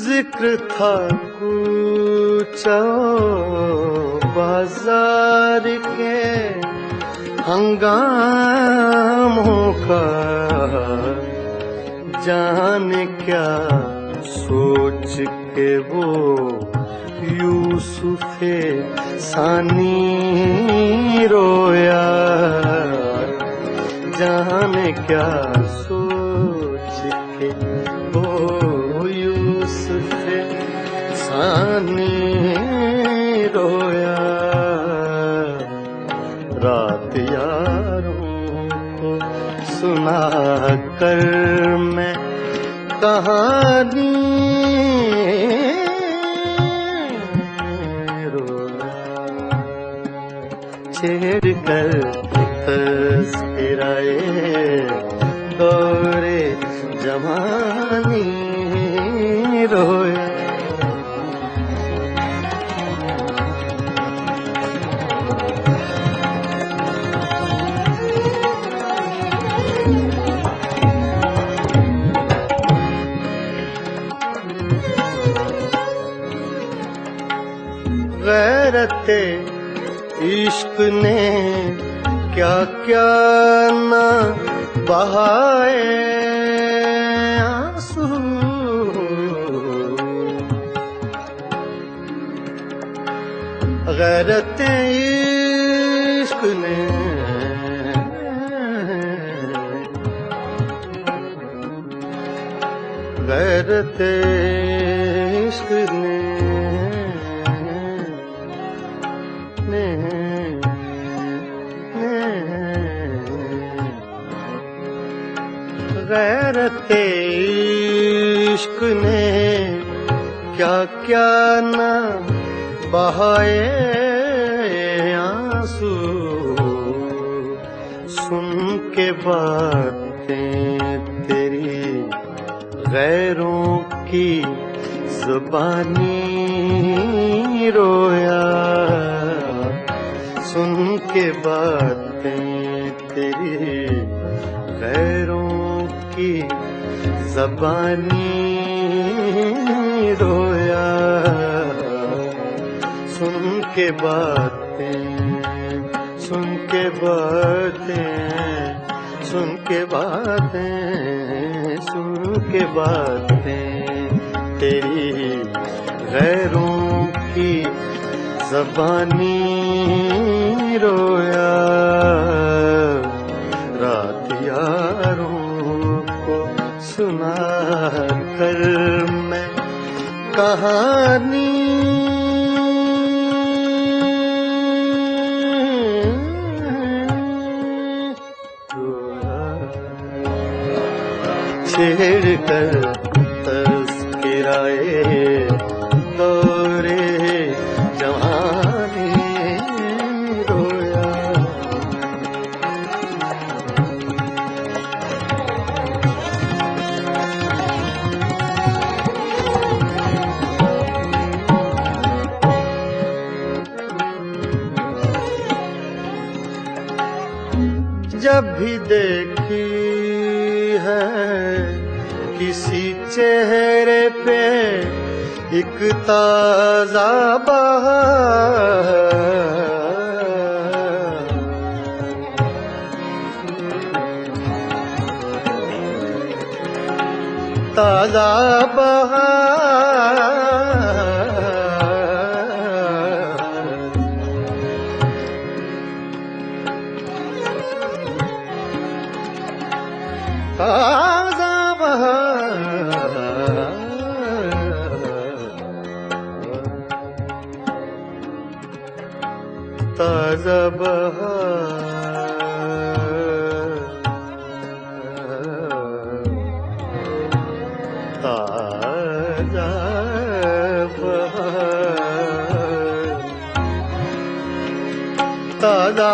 जिक्र था कूचो बाजार के हंगामों का जाने क्या सोच के वो यूसुफे सानी रोया जाने क्या सोच के वो यूसुफे सानी रोया रात यारों को सुना कर मैं कहानी छेड़ कर तस्कराए दौरे जवानी रोया गैरते इश्क ने क्या क्या न बहाए आंसू गैरते इश्क ने गैरते इश्क ने गैरते इश्क ने क्या क्या न बहाए आंसू सुन के बातें तेरी गैरों की जुबानी रोया सुन के बातें तेरी गैरों की ज़बानी रोया, सुन के बातें, सुन के बातें, सुन के बातें, सुन के बातें तेरी गैरों की ज़बानी रोया, रात यारों को सुना कर मैं कहानी छेड़ कर तज़किराए दौरे जवानी रोया, जब भी देखी है किसी चेहरे पे एक ताजा बहार, ताजा बहार, ताजा बहार, ताजा बहार, ताजा बहार, ताजा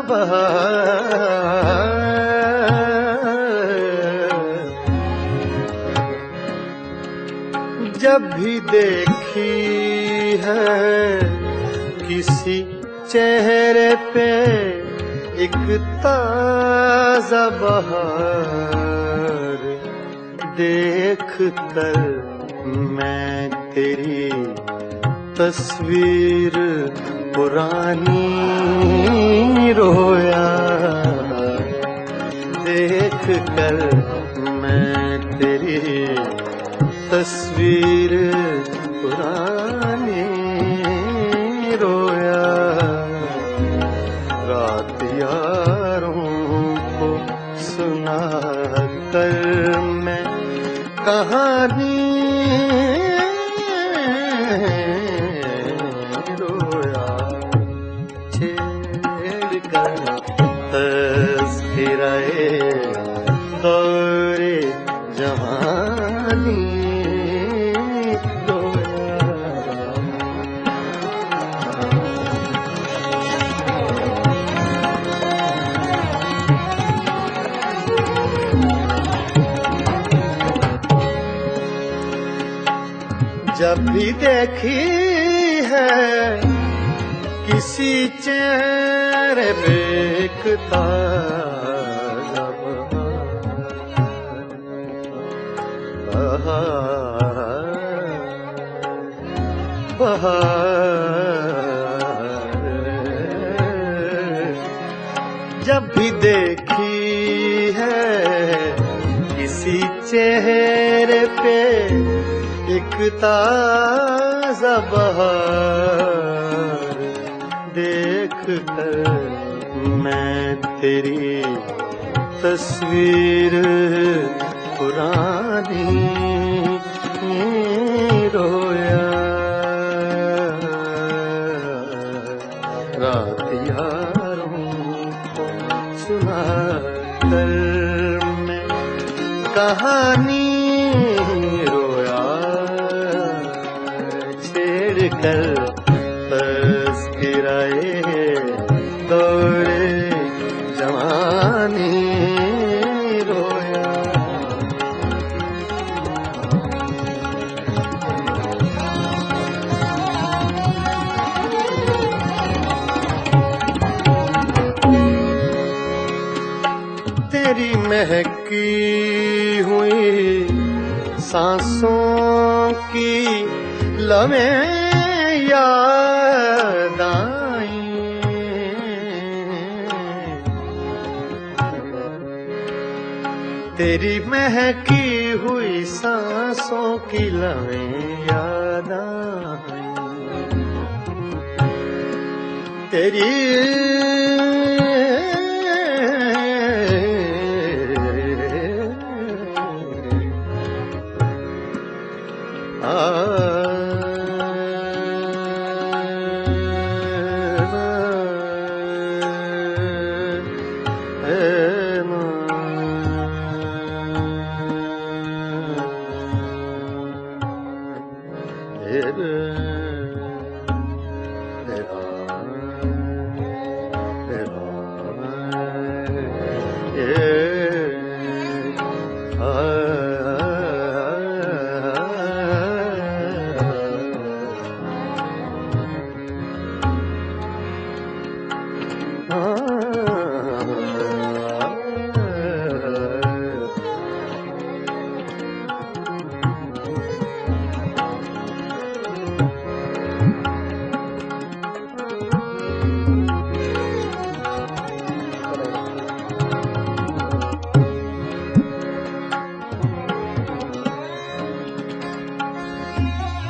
बहार, जब भी देखी है किसी चेहरे पे एक ताजा बहार, देख कर मैं तेरी तस्वीर पुरानी रोया, देख कर मैं तेरी तस्वीर पुरानी रोया, रात यारों को सुना कर मैं कहानी रोया, छेड़ कर तज़किराए दौरे जवानी जब भी देखी है किसी चेहरे पे एक ताजा बहार, बहार, जब भी देखी है किसी चेहरे पे एक ताजा बहार, देख कर मैं तेरी तस्वीर पुरानी रोया, रात यारों को सुना कर मैं कहानी रोया, छेड़ कर तज़किराए दौरे जवानी रोया, तेरी महकी हुई सांसों की लम्हें याद आई। तेरी महकी हुई सांसों की लम्हें याद आई। तेरी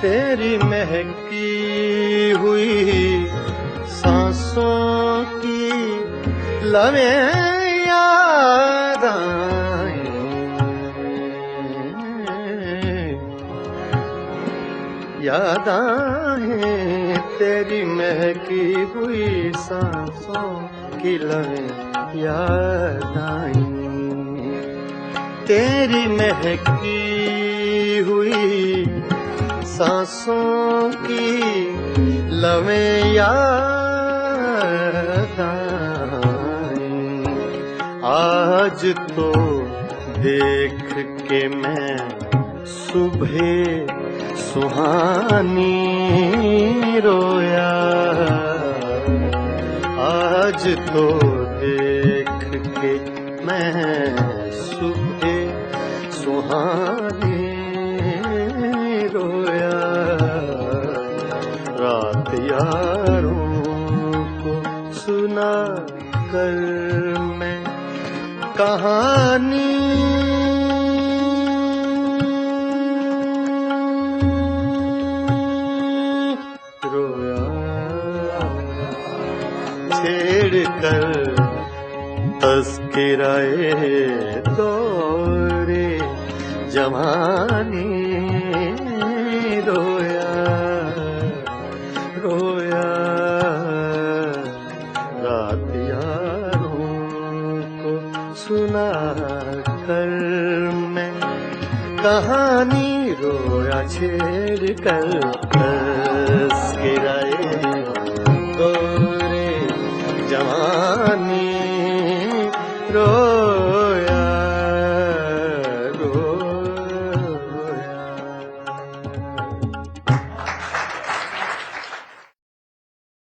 तेरी महकी हुई सांसों की लम्हें याद आई। याद आए तेरी महकी हुई सांसों की लम्हें याद आई। तेरी महकी हुई सांसों की लम्हें याद आई। आज तो देख के मैं सुबह सुहानी रोया। आज तो देख के मैं सुबह सुहानी रोया। रात यारों को सुना कर मैं कहानी रोया। छेड़ कर तज़किराए दौरे जवानी रोया। रोया रात यारों को सुना कर मैं कहानी रोया। छेड़ कर तज़किराए दौरे जवानी रो